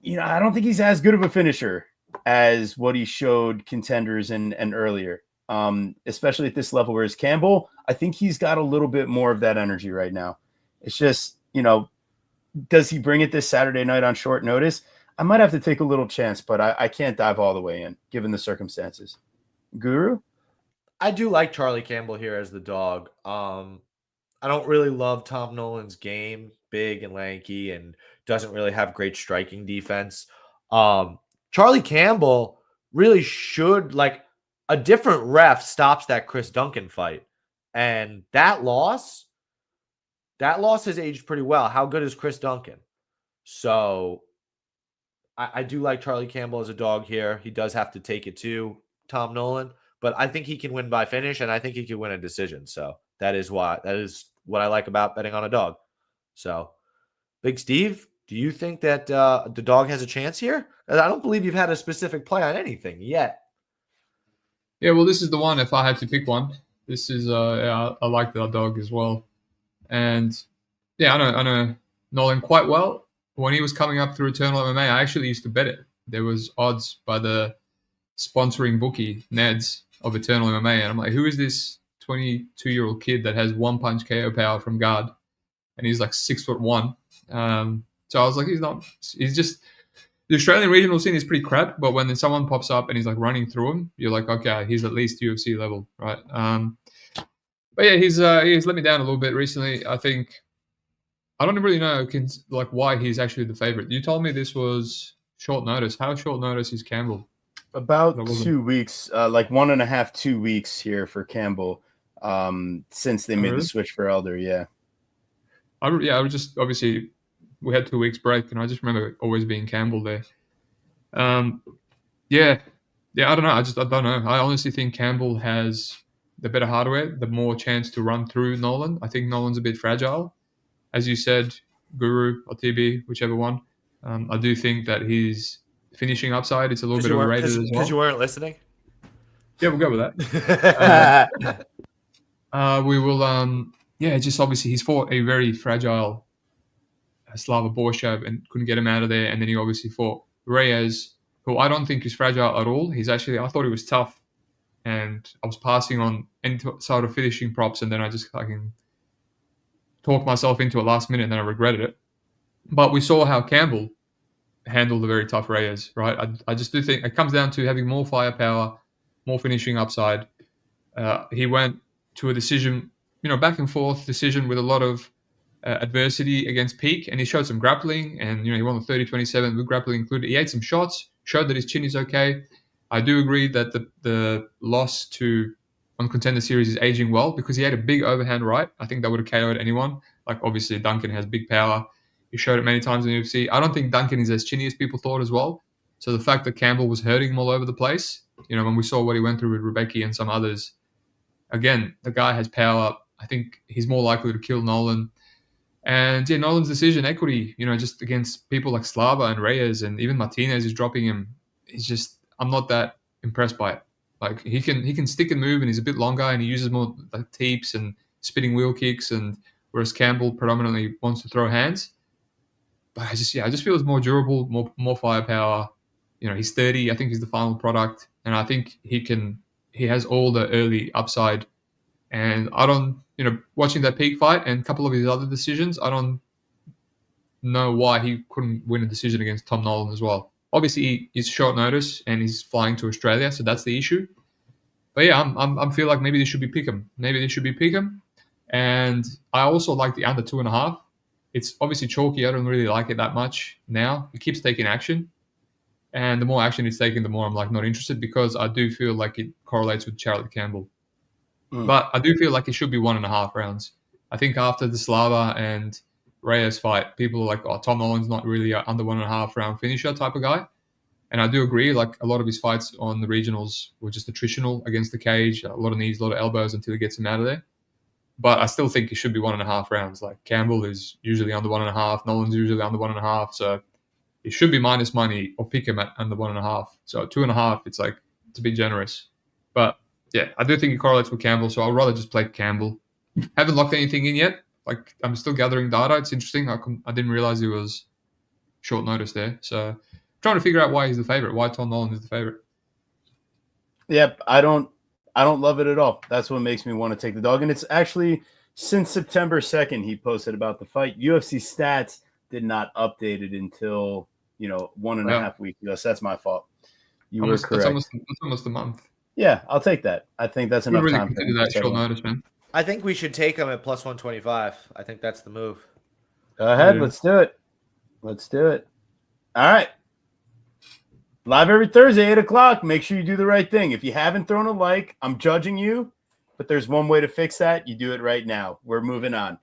I don't think he's as good of a finisher as what he showed contenders and earlier, especially at this level. Whereas Campbell, I think he's got a little bit more of that energy right now. It's just, does he bring it this Saturday night on short notice? I might have to take a little chance, but I can't dive all the way in given the circumstances. Guru? I do like Charlie Campbell here as the dog. I don't really love Tom Nolan's game, big and lanky, and doesn't really have great striking defense. Charlie Campbell really should, like, a different ref stops that Chris Duncan fight. And that loss has aged pretty well. How good is Chris Duncan? So I do like Charlie Campbell as a dog here. He does have to take it to Tom Nolan, but I think he can win by finish, and I think he can win a decision. So that is what I like about betting on a dog. So, Big Steve, do you think that the dog has a chance here? I don't believe you've had a specific play on anything yet. Yeah, well, this is the one. If I had to pick one, this is I like that dog as well. And yeah, I know Nolan quite well. When he was coming up through Eternal MMA, I actually used to bet it. There was odds by the sponsoring bookie, Neds, of Eternal MMA. And I'm like, who is this 22-year-old kid that has one punch KO power from guard? And he's like 6'1". So I was like, he's just, the Australian regional scene is pretty crap, but when someone pops up and he's like running through him, you're like, okay, he's at least UFC level, right? But yeah, he's let me down a little bit recently. I think I don't really know like why he's actually the favorite. You told me this was short notice. How short notice is Campbell? About 2 weeks, like 1.5, 2 weeks here for Campbell, since they made the switch for Elder. Yeah. I was just, obviously we had 2 weeks break, and I just remember always being Campbell there. Yeah, I don't know. I don't know. I honestly think Campbell has the better hardware, the more chance to run through Nolan. I think Nolan's a bit fragile, as you said, Guru or TB, whichever one. I do think that his finishing upside is a little bit overrated as well. Because you weren't listening. Yeah, we'll go with that. We will. Yeah, just obviously he's fought a very fragile Slava Borshev and couldn't get him out of there, and then he obviously fought Reyes, who I don't think is fragile at all. I thought he was tough, and I was passing on any sort of finishing props, and then I just fucking talked myself into it last minute, and then I regretted it. But we saw how Campbell handled the very tough Reyes, right? I just do think it comes down to having more firepower, more finishing upside. He went to a decision, back and forth decision with a lot of adversity against Peak, and he showed some grappling, and he won the 30-27 with grappling included. He ate some shots, showed that his chin is okay. I do agree that the loss to on Contender Series is aging well, because he had a big overhand right. I think that would have KO'd anyone. Like, obviously Duncan has big power. He showed it many times in the UFC. I don't think Duncan is as chinny as people thought as well. So the fact that Campbell was hurting him all over the place, when we saw what he went through with Rebecca and some others, again, the guy has power. I think he's more likely to kill Nolan. And yeah, Nolan's decision equity, just against people like Slava and Reyes, and even Martinez is dropping him. I'm not that impressed by it. Like, he can stick and move, and he's a bit longer, and he uses more like teeps and spinning wheel kicks, and whereas Campbell predominantly wants to throw hands. But I just feel it's more durable, more firepower. He's 30. I think he's the final product, and I think he has all the early upside. And I don't, watching that Peak fight and a couple of his other decisions, I don't know why he couldn't win a decision against Tom Nolan as well. Obviously, he's short notice and he's flying to Australia, so that's the issue. But yeah, I'm feel like maybe this should be Pick'em. And I also like the under 2.5. It's obviously chalky. I don't really like it that much now. It keeps taking action. And the more action it's taking, the more I'm like not interested, because I do feel like it correlates with Charlie Campbell. But I do feel like it should be 1.5 rounds. I think after the Slava and Reyes fight, people are like, oh, Tom Nolan's not really an under 1.5 round finisher type of guy. And I do agree, like, a lot of his fights on the regionals were just attritional against the cage, a lot of knees, a lot of elbows until he gets him out of there. But I still think it should be 1.5 rounds. Like, Campbell is usually under 1.5, Nolan's usually under 1.5. So it should be minus money or pick him at under 1.5. So 2.5, it's a bit generous. But yeah, I do think it correlates with Campbell, so I'd rather just play Campbell. Haven't locked anything in yet. Like, I'm still gathering data. It's interesting. I didn't realize he was short notice there. So trying to figure out why he's the favorite, why Tom Nolan is the favorite. Yep, I don't love it at all. That's what makes me want to take the dog. And it's actually since September 2nd he posted about the fight. UFC stats did not update it until 1.5 weeks ago. So that's my fault. You were correct. That's almost a month. Yeah, I'll take that. I think that's enough really time. Consider that short notice, man. I think we should take him at plus 125. I think that's the move. Go ahead. Let's do it. All right. Live every Thursday, 8 o'clock. Make sure you do the right thing. If you haven't thrown a like, I'm judging you, but there's one way to fix that. You do it right now. We're moving on.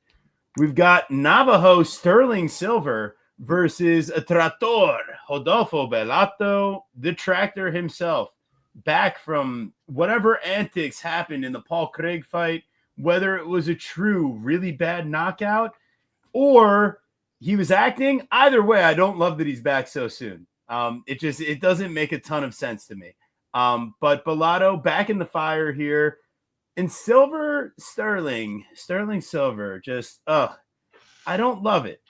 We've got Navajo Sterling Silver versus Trator Rodolfo Bellato, the tractor himself, back from whatever antics happened in the Paul Craig fight, whether it was a true, really bad knockout or he was acting. Either way, I don't love that he's back so soon. It doesn't make a ton of sense to me. But Bellato back in the fire here. And Sterling Silver, I don't love it.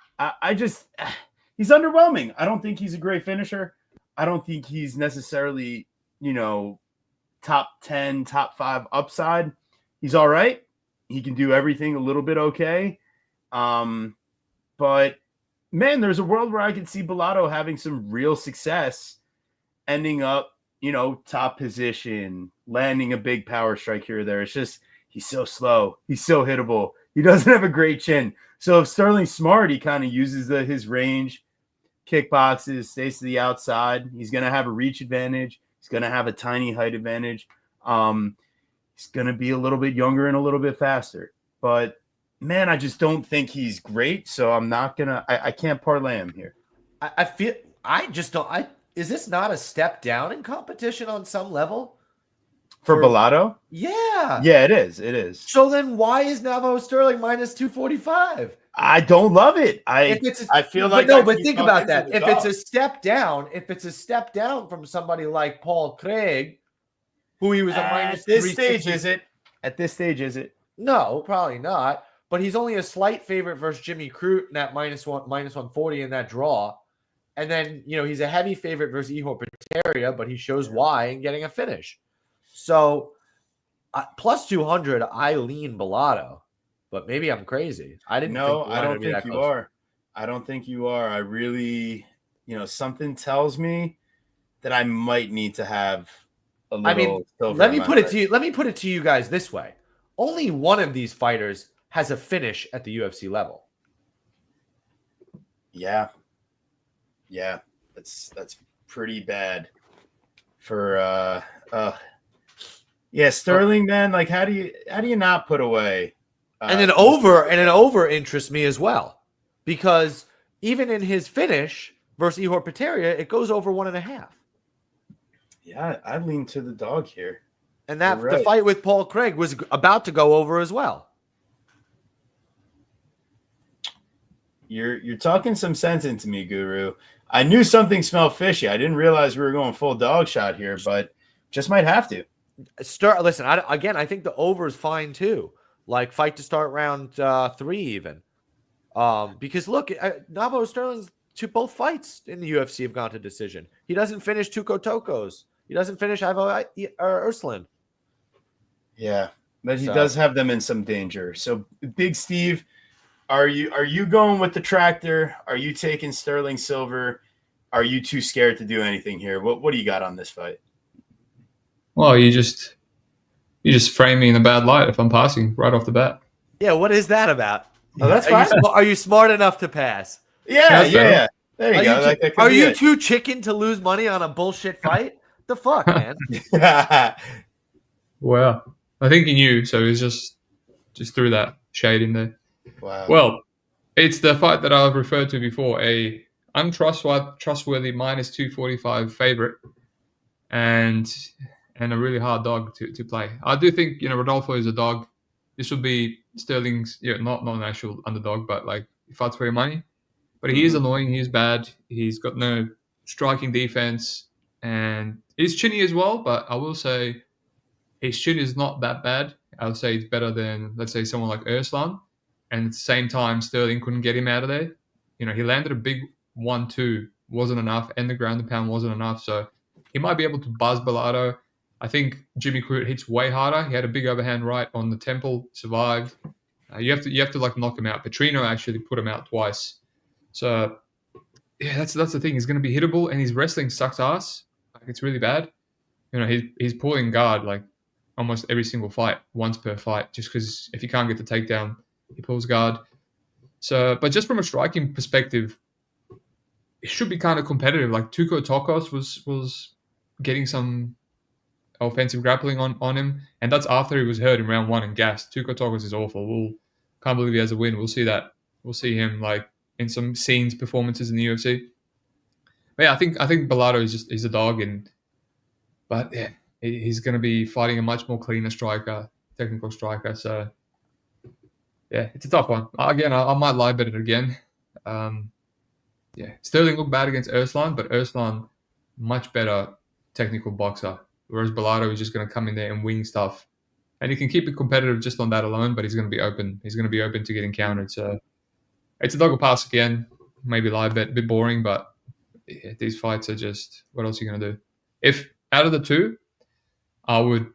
He's underwhelming. I don't think he's a great finisher. I don't think he's necessarily, top 10, top 5 upside. He's all right. He can do everything a little bit okay. But man, there's a world where I can see Bellato having some real success, ending up, top position, landing a big power strike here or there. It's just he's so slow. He's so hittable. He doesn't have a great chin. So if Sterling's smart, he kind of uses his range, kickboxes, stays to the outside. He's going to have a reach advantage. He's going to have a tiny height advantage. He's going to be a little bit younger and a little bit faster. But, man, I just don't think he's great. So I'm not going to – I can't parlay him here. I feel – I just don't – is this not a step down in competition on some level? For Bellato? Yeah. Yeah, it is. It is. So then why is Navajo Sterling minus 245? I don't love it. I feel like but think about that. If it's a step down from somebody like Paul Craig, who he was a minus at this stage, is it? At this stage, is it? No, probably not. But he's only a slight favorite versus Jimmy Crute in that minus 140 in that draw. And then, he's a heavy favorite versus Ihor Pateria, but he shows why in getting a finish. So, plus 200, I lean Bellato, but maybe I'm crazy. I don't think you are. I don't think you are. I really, something tells me that I might need to have a little. Let me put it to you guys this way: only one of these fighters has a finish at the UFC level. Yeah, that's pretty bad for Sterling, man. Like, how do you not put away? And an over interests me as well, because even in his finish versus Ihor Pateria, it goes over 1.5. Yeah, I lean to the dog here, and that the fight with Paul Craig was about to go over as well. You're talking some sense into me, Guru. I knew something smelled fishy. I didn't realize we were going full dog shot here, but just might have to. Listen, I think the over is fine too. Like fight to start round 3 even. Because look, Navajo Sterling's both fights in the UFC have gone to decision. He doesn't finish Tuco Tokos. He doesn't finish Ivo Urslan. Yeah, but he does have them in some danger. So, Big Steve, are you going with the tractor? Are you taking Sterling Silver? Are you too scared to do anything here? What do you got on this fight? Well, you just frame me in a bad light if I'm passing right off the bat. Yeah, what is that about? Oh, that's fine. Are you smart enough to pass? Yeah. There you go. Are you too chicken to lose money on a bullshit fight? The fuck, man? Well, I think he knew, so he's just threw that shade in there. Wow. Well, it's the fight that I've referred to before, a untrustworthy minus 245 favorite, and a really hard dog to play. I do think, Rodolfo is a dog. This would be Sterling's, not an actual underdog, but like he fights for your money. But he is annoying. He's bad. He's got no striking defense, and he's chinny as well. But I will say his chin is not that bad. I would say it's better than, let's say, someone like Urslan. And at the same time, Sterling couldn't get him out of there. He landed a big 1-2, wasn't enough, and the ground and pound wasn't enough. So he might be able to buzz Bellato. I think Jimmy Crute hits way harder. He had a big overhand right on the temple, survived. You have to like knock him out. Petrino actually put him out twice. So yeah, that's the thing. He's going to be hittable, and his wrestling sucks ass. Like, it's really bad. He's pulling guard like almost every single fight, once per fight, just because if he can't get the takedown, he pulls guard. So, but just from a striking perspective, it should be kind of competitive. Like Tuco Tokos was getting some offensive grappling on him, and that's after he was hurt in round 1 and gassed. Tuco Tokos is awful. Can't believe he has a win. We'll see that. We'll see him like in some scenes performances in the UFC. But yeah, I think Bellato is a dog, but yeah, he's going to be fighting a much more cleaner striker, technical striker. So yeah, it's a tough one. Again, I might lie bet it again. Sterling looked bad against Urslan, but Urslan much better technical boxer. Whereas Bellato is just going to come in there and wing stuff. And he can keep it competitive just on that alone, but he's going to be open. He's going to be open to getting countered. So it's a dog or pass again. Maybe live bet, a bit boring, but yeah, these fights are just, what else are you going to do? If out of the two, I would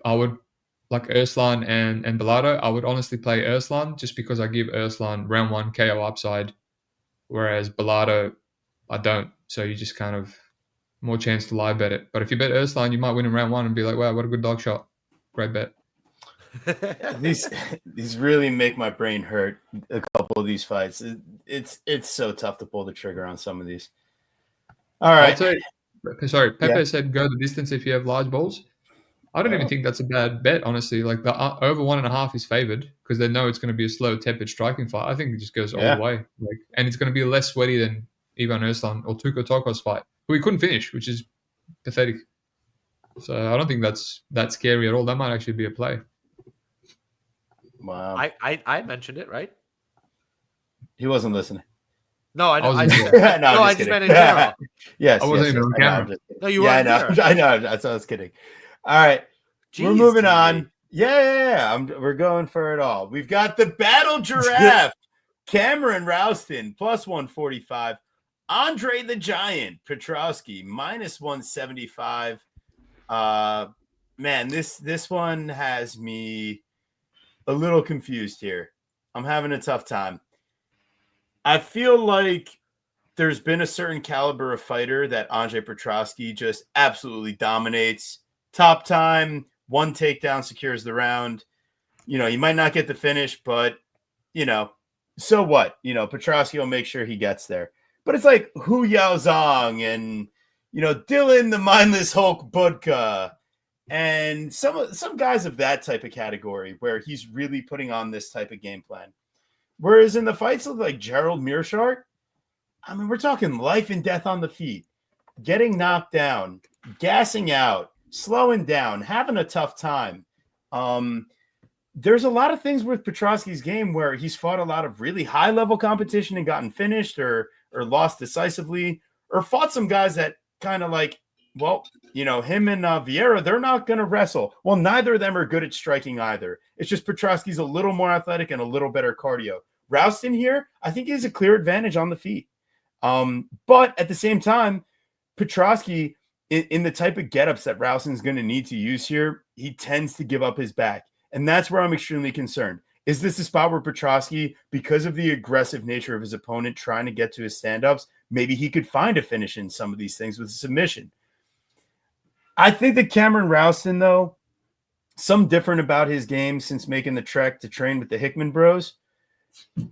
like Urslan and Bellato, I would honestly play Urslan just because I give Urslan round 1 KO upside, Whereas Bilardo, I don't. So you just kind of more chance to live bet it. But if you bet Erslan, you might win in round one and be like, wow, what a good dog shot. Great bet. These really make my brain hurt. A couple of these fights, it's so tough to pull the trigger on some of these. All right, Pepe said go the distance if you have large balls. I don't even think that's a bad bet, honestly. Like the over 1.5 is favored because they know it's going to be a slow, tepid striking fight. I think it just goes all the way. And it's going to be less sweaty than Ivan Erslan or Tuko Toko's fight, who he couldn't finish, which is pathetic. So I don't think that's that scary at all. That might actually be a play. Wow. I mentioned it, right? He wasn't listening. No, I know. I just meant in general. Yes. I wasn't even on camera. No, you weren't. I know. That's what I was kidding. All right. We're moving on. Yeah. We're going for it all. We've got the Battle Giraffe. Cameron Rouston, plus 145. Andre the Giant Petrosky, minus 175. Man, this one has me a little confused here. I'm having a tough time. I feel like there's been a certain caliber of fighter that Andre Petrosky just absolutely dominates. Top time, one takedown secures the round. You know, you might not get the finish, but, you know, so what? You know, Petrosky will make sure he gets there. But it's like Hu Yao Zhang and, you know, Dylan the Mindless Hulk Budka and some guys of that type of category where he's really putting on this type of game plan. Whereas in the fights of like Gerald Mearshart, I mean, we're talking life and death on the feet, getting knocked down, gassing out, slowing down, having a tough time. There's a lot of things with Petrosky's game where he's fought a lot of really high-level competition and gotten finished or lost decisively, or fought some guys that kind of like, well, you know, him and Vieira, they're not going to wrestle. Well, neither of them are good at striking either. It's just Petrosky's a little more athletic and a little better cardio. Rouston here, I think he has a clear advantage on the feet. But at the same time, Petrosky, in the type of getups that Rouston's going to need to use here, he tends to give up his back. And that's where I'm extremely concerned. Is this a spot where Petrosky, because of the aggressive nature of his opponent trying to get to his stand-ups, maybe he could find a finish in some of these things with a submission? I think that Cameron Rouston, though, some different about his game since making the trek to train with the Hickman Bros.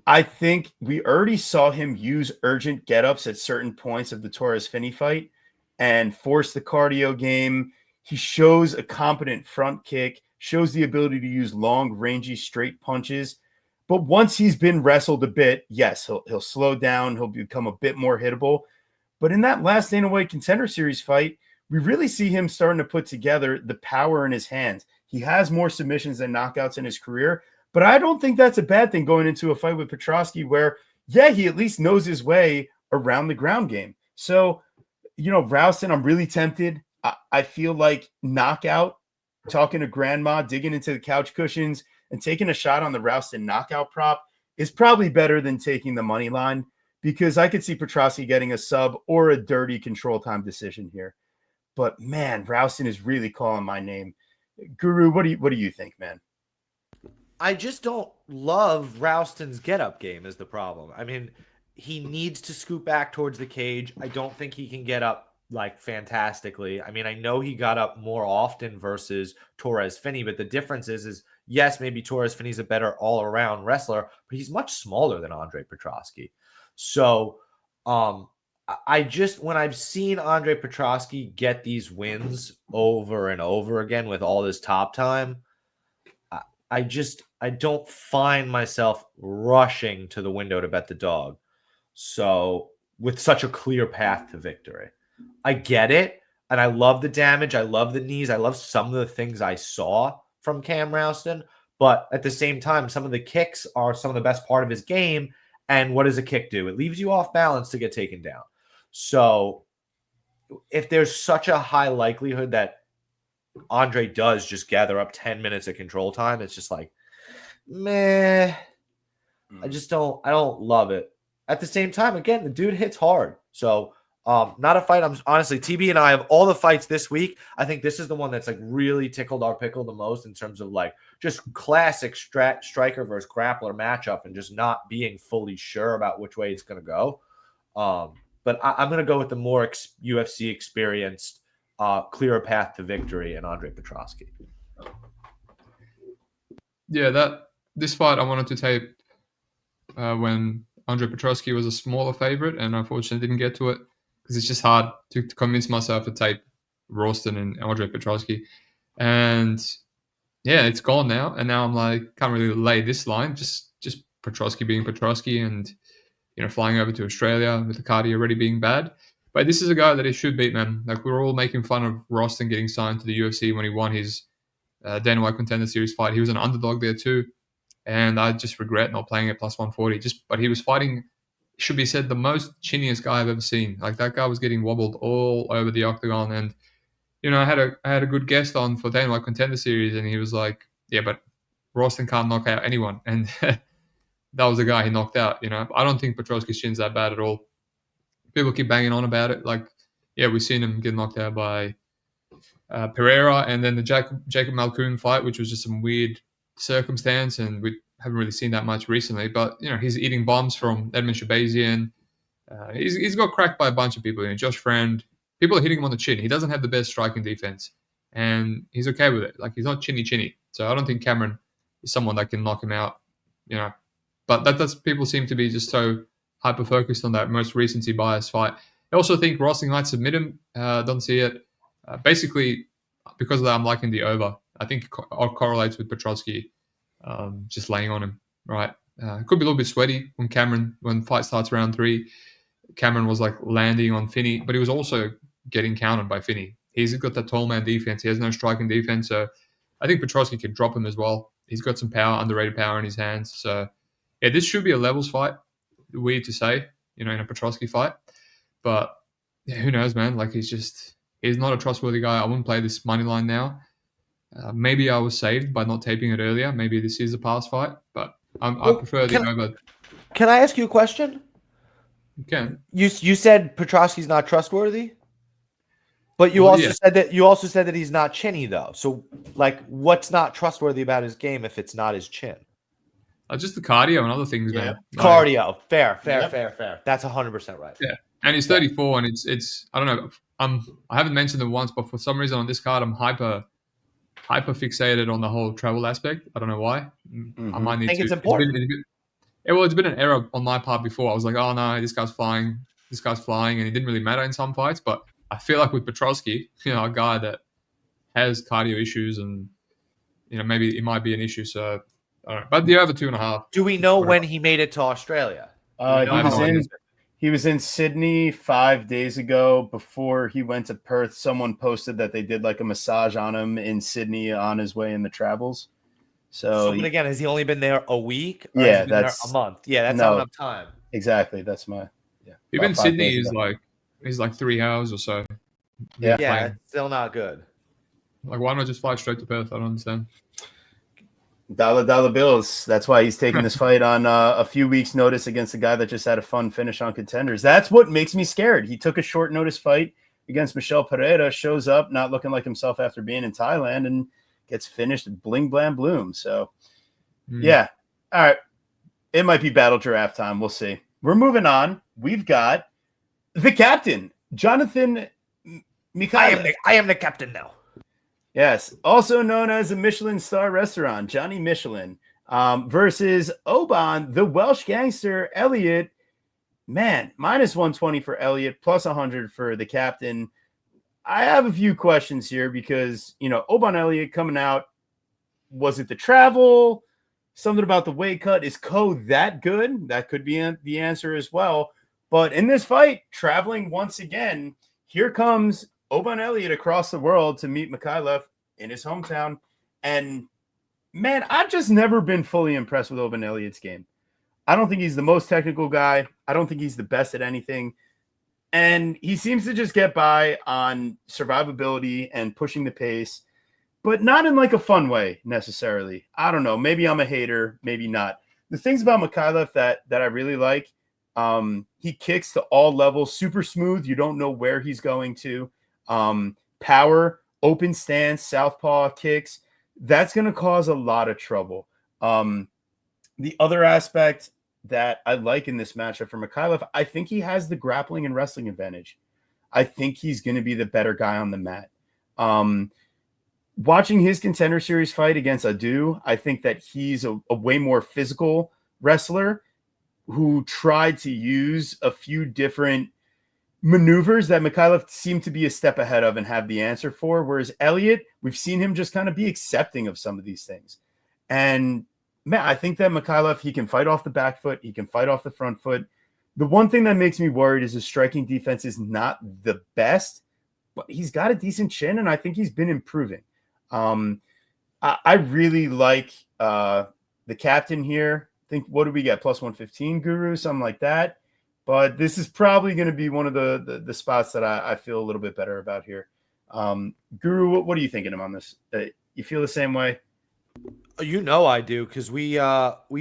I think we already saw him use urgent get-ups at certain points of the Torres-Finney fight and force the cardio game. He shows a competent front kick, shows the ability to use long, rangy, straight punches. But once he's been wrestled a bit, yes, he'll slow down. He'll become a bit more hittable. But in that last Dana White Contender Series fight, we really see him starting to put together the power in his hands. He has more submissions than knockouts in his career. But I don't think that's a bad thing going into a fight with Petrosky where, yeah, he at least knows his way around the ground game. So, you know, Rouston, I'm really tempted. I feel like knockout, talking to grandma, digging into the couch cushions and taking a shot on the Rouston knockout prop is probably better than taking the money line because I could see Petrosky getting a sub or a dirty control time decision here. But, man, Rouston is really calling my name. Guru, what do you think, man? I just don't love Rouston's get-up game is the problem. I mean, he needs to scoot back towards the cage. I don't think he can get up like fantastically. I mean, I know he got up more often versus Torres-Finney, but the difference is yes, maybe Torres-Finney's a better all-around wrestler, but he's much smaller than Andre Petrosky. So, I just, when I've seen Andre Petrosky get these wins over and over again with all this top time, I don't find myself rushing to the window to bet the dog. So with such a clear path to victory, I get it. And I love the damage. I love the knees. I love some of the things I saw from Cam Rouston. But at the same time, some of the kicks are some of the best part of his game. And what does a kick do? It leaves you off balance to get taken down. So if there's such a high likelihood that Andre does just gather up 10 minutes of control time, it's just like, meh. I don't love it. At the same time, again, the dude hits hard. So not a fight. I'm honestly, TB and I have all the fights this week. I think this is the one that's like really tickled our pickle the most in terms of like just classic striker versus grappler matchup and just not being fully sure about which way it's going to go. But I'm going to go with the more UFC experienced, clearer path to victory in Andre Petroski. Yeah, this fight I wanted to tape when Andre Petroski was a smaller favorite, and unfortunately didn't get to it because it's just hard to convince myself to tape Ralston and Andre Petroski. And yeah, it's gone now, and now I'm like, can't really lay this line. Just Petroski being Petroski, and flying over to Australia with the cardio already being bad. But this is a guy that he should beat, man. Like, we're all making fun of Ralston getting signed to the UFC when he won his Dana White Contender Series fight. He was an underdog there too, and I just regret not playing at plus 140. But he was fighting, should be said, the most chinniest guy I've ever seen. Like, that guy was getting wobbled all over the octagon, and I had a good guest on for Dana White Contender Series, and he was like, "Yeah, but Ralston can't knock out anyone," and that was the guy he knocked out. I don't think Petroski's chin's that bad at all. People keep banging on about it. Like, yeah, we've seen him get knocked out by Pereira, and then the Jacob Malkoon fight, which was just some weird circumstance, and we haven't really seen that much recently. But he's eating bombs from Edmund Shabazian. He's got cracked by a bunch of people. Josh Friend. People are hitting him on the chin. He doesn't have the best striking defense, and he's okay with it. Like, he's not chinny. So I don't think Cameron is someone that can knock him out. But that's people seem to be just so hyper focused on that most recency bias fight. I also think Rosling might submit him. Don't see it. Basically, because of that, I'm liking the over. I think it correlates with Petroski just laying on him. Right. It could be a little bit sweaty when the fight starts round 3. Cameron was like landing on Finney, but he was also getting countered by Finney. He's got that tall man defense. He has no striking defense. So I think Petroski could drop him as well. He's got some power, underrated power in his hands. So yeah, this should be a levels fight. Weird to say, in a Petroski fight. But yeah, who knows, man? Like, he's not a trustworthy guy. I wouldn't play this money line now. Maybe I was saved by not taping it earlier. Maybe this is a pass fight, but I prefer the over. Can I ask you a question? You can. You said Petroski's not trustworthy, but you also said that he's not chinny though. So, like, what's not trustworthy about his game if it's not his chin? Just the cardio and other things, man. Cardio, fair. That's 100% right. Yeah, and he's 34, and it's I don't know. I haven't mentioned it once, but for some reason on this card, I'm hyper fixated on the whole travel aspect. I don't know why. Mm-hmm. I might need I think to. it's important. It's been an error on my part before. I was like, oh no, this guy's flying, and it didn't really matter in some fights. But I feel like with Petroski, a guy that has cardio issues, and maybe it might be an issue. So, I don't know. But the over 2.5. Do we know when he made it to Australia? He was in Sydney 5 days ago. Before he went to Perth, someone posted that they did like a massage on him in Sydney on his way in the travels. So but again, has he only been there a week? Or yeah, that's a month. Yeah, that's not enough time. Exactly. That's my Even Sydney is like 3 hours or so. Yeah, it's still not good. Like, why not just fly straight to Perth? I don't understand. Dollar bills. That's why he's taking this fight on a few weeks' notice against a guy that just had a fun finish on Contenders. That's what makes me scared. He took a short notice fight against Michel Pereira, shows up not looking like himself after being in Thailand, and gets finished bling blam bloom. So yeah. All right. It might be battle giraffe time. We'll see. We're moving on. We've got the captain, Jonathan Mikhailov. I am the captain now. Yes, also known as a Michelin star restaurant, Johnny Michelin, versus Oban, the Welsh gangster, Elliot. Man, minus 120 for Elliot, plus 100 for the captain. I have a few questions here because, Oban Elliot coming out, was it the travel? Something about the weight cut? Is Co that good? That could be the answer as well. But in this fight, traveling once again, here comes Oban Elliot across the world to meet Mikhailov in his hometown. And, man, I've just never been fully impressed with Oban Elliot's game. I don't think he's the most technical guy. I don't think he's the best at anything. And he seems to just get by on survivability and pushing the pace, but not in like a fun way necessarily. I don't know. Maybe I'm a hater, maybe not. The things about Mikhailov that I really like, he kicks to all levels, super smooth. You don't know where he's going to. Power, open stance, southpaw kicks. That's going to cause a lot of trouble. The other aspect, that I like in this matchup for Mikhailov. I think he has the grappling and wrestling advantage. I think he's going to be the better guy on the mat. Watching his Contender Series fight against Adu, I think that he's a way more physical wrestler who tried to use a few different maneuvers that Mikhailov seemed to be a step ahead of and have the answer for. Whereas Elliott, we've seen him just kind of be accepting of some of these things. And man, I think that Mikhailov, he can fight off the back foot. He can fight off the front foot. The one thing that makes me worried is his striking defense is not the best, but he's got a decent chin, and I think he's been improving. I really like the captain here. I think, what do we get? Plus 115 Guru, something like that. But this is probably going to be one of the spots that I feel a little bit better about here. Guru, what are you thinking on this? You feel the same way? You know I do, because we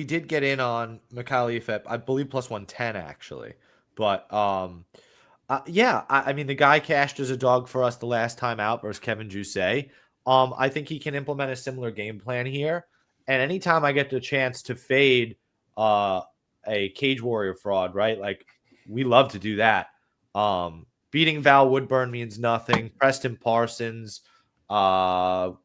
did get in on Mikhailov at, I believe, plus 110 actually. But yeah, I mean, the guy cashed as a dog for us the last time out versus Kevin Jousset. I think he can implement a similar game plan here. And anytime I get the chance to fade a Cage Warrior fraud, right? Like, we love to do that. Beating Val Woodburn means nothing. Preston Parsons, wrong.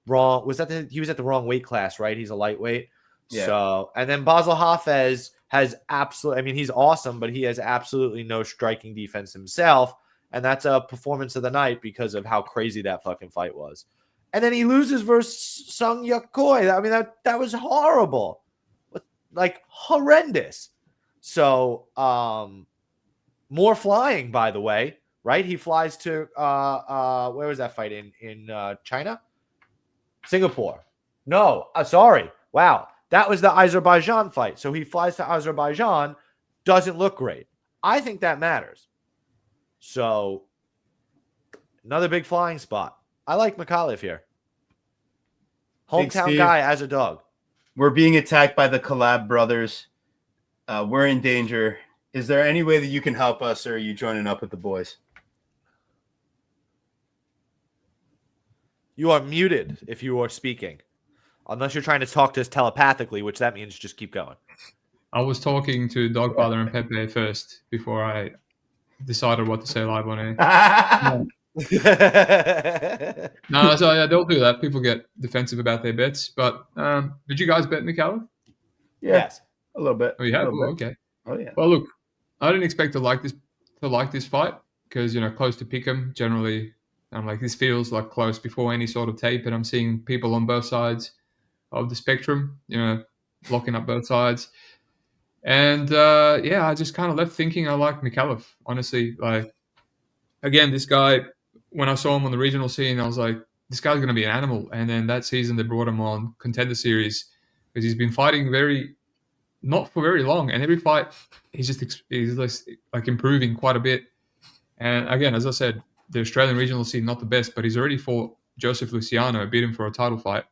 He was at the wrong weight class, right? He's a lightweight. Yeah. So, and then Basel Hafez has absolutely, I mean, he's awesome, but he has absolutely no striking defense himself. And that's a performance of the night because of how crazy that fucking fight was. And then he loses versus Sung Yakoi. I mean, that was horrible. Like, horrendous. So, more flying, by the way, right? He flies to, where was that fight? In China? Singapore. No, sorry. Wow. That was the Azerbaijan fight. So he flies to Azerbaijan, doesn't look great. I think that matters. So, another big flying spot. I like Mikhailov here. Hometown guy as a dog. We're being attacked by the Collab brothers. We're in danger. Is there any way that you can help us, or are you joining up with the boys? You are muted if you are speaking. Unless you're trying to talk to us telepathically, which that means just keep going. I was talking to Dogfather and Pepe first before I decided what to say live on air. No, so yeah, they'll do that. People get defensive about their bets. But did you guys bet Mikhailov? Yes, a little bit. Oh, you have? Oh, okay. Oh yeah. Well, look, I didn't expect to like this fight because, you know, close to pick'em generally. I'm like, this feels like close before any sort of tape, and I'm seeing people on both sides of the spectrum, you know, locking up both sides. And yeah, I just kind of left thinking I like Mikhailov, honestly. Like, again, this guy, when I saw him on the regional scene, I was like, this guy's going to be an animal. And then that season they brought him on Contender Series because he's been fighting not for very long. And every fight, he's like improving quite a bit. And again, as I said, the Australian regional scene, not the best, but he's already fought Joseph Luciano, beat him for a title fight.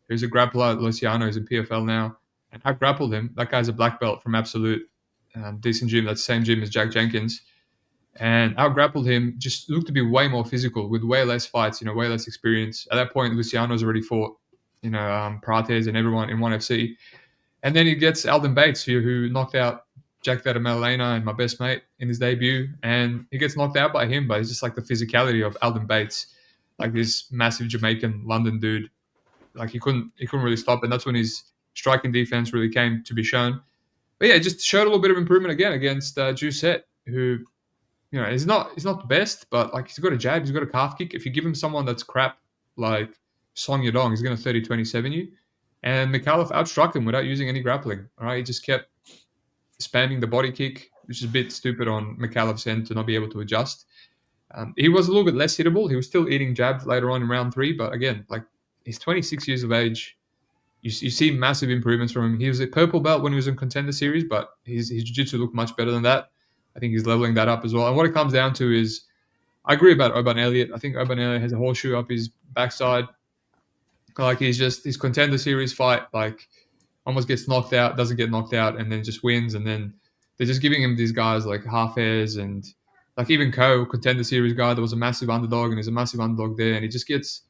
There's a grappler, Luciano, is in PFL now. And I grappled him. That guy's a black belt from Absolute. Decent gym. That's the same gym as Jack Jenkins. And I grappled him, just looked to be way more physical with way less fights, you know, way less experience. At that point, Luciano's already fought, you know, Prates and everyone in ONE FC. And then he gets Alden Bates, who knocked out Jack Dadamalena and my best mate in his debut. And he gets knocked out by him, but it's just like the physicality of Alden Bates, like this massive Jamaican London dude. Like he couldn't really stop. And that's when his striking defense really came to be shown. But yeah, it just showed a little bit of improvement again against Jousset, who, you know, he's not the best, but like he's got a jab, he's got a calf kick. If you give him someone that's crap like Song Yadong, he's going to 30-27 you. And Mikhailov outstruck him without using any grappling. All right, he just kept spamming the body kick, which is a bit stupid on Mikhailov's end to not be able to adjust. He was a little bit less hittable. He was still eating jabs later on in round 3, but again, like he's 26 years of age. You see massive improvements from him. He was a purple belt when he was in Contender Series, but his jiu-jitsu looked much better than that. I think he's leveling that up as well. And what it comes down to is, I agree about Oban Elliott. I think Oban Elliott has a horseshoe up his backside. Like his Contender Series fight, like almost gets knocked out, doesn't get knocked out, and then just wins. And then they're just giving him these guys like Hafez and like even Contender Series guy that was a massive underdog, and he's a massive underdog there, and he just gets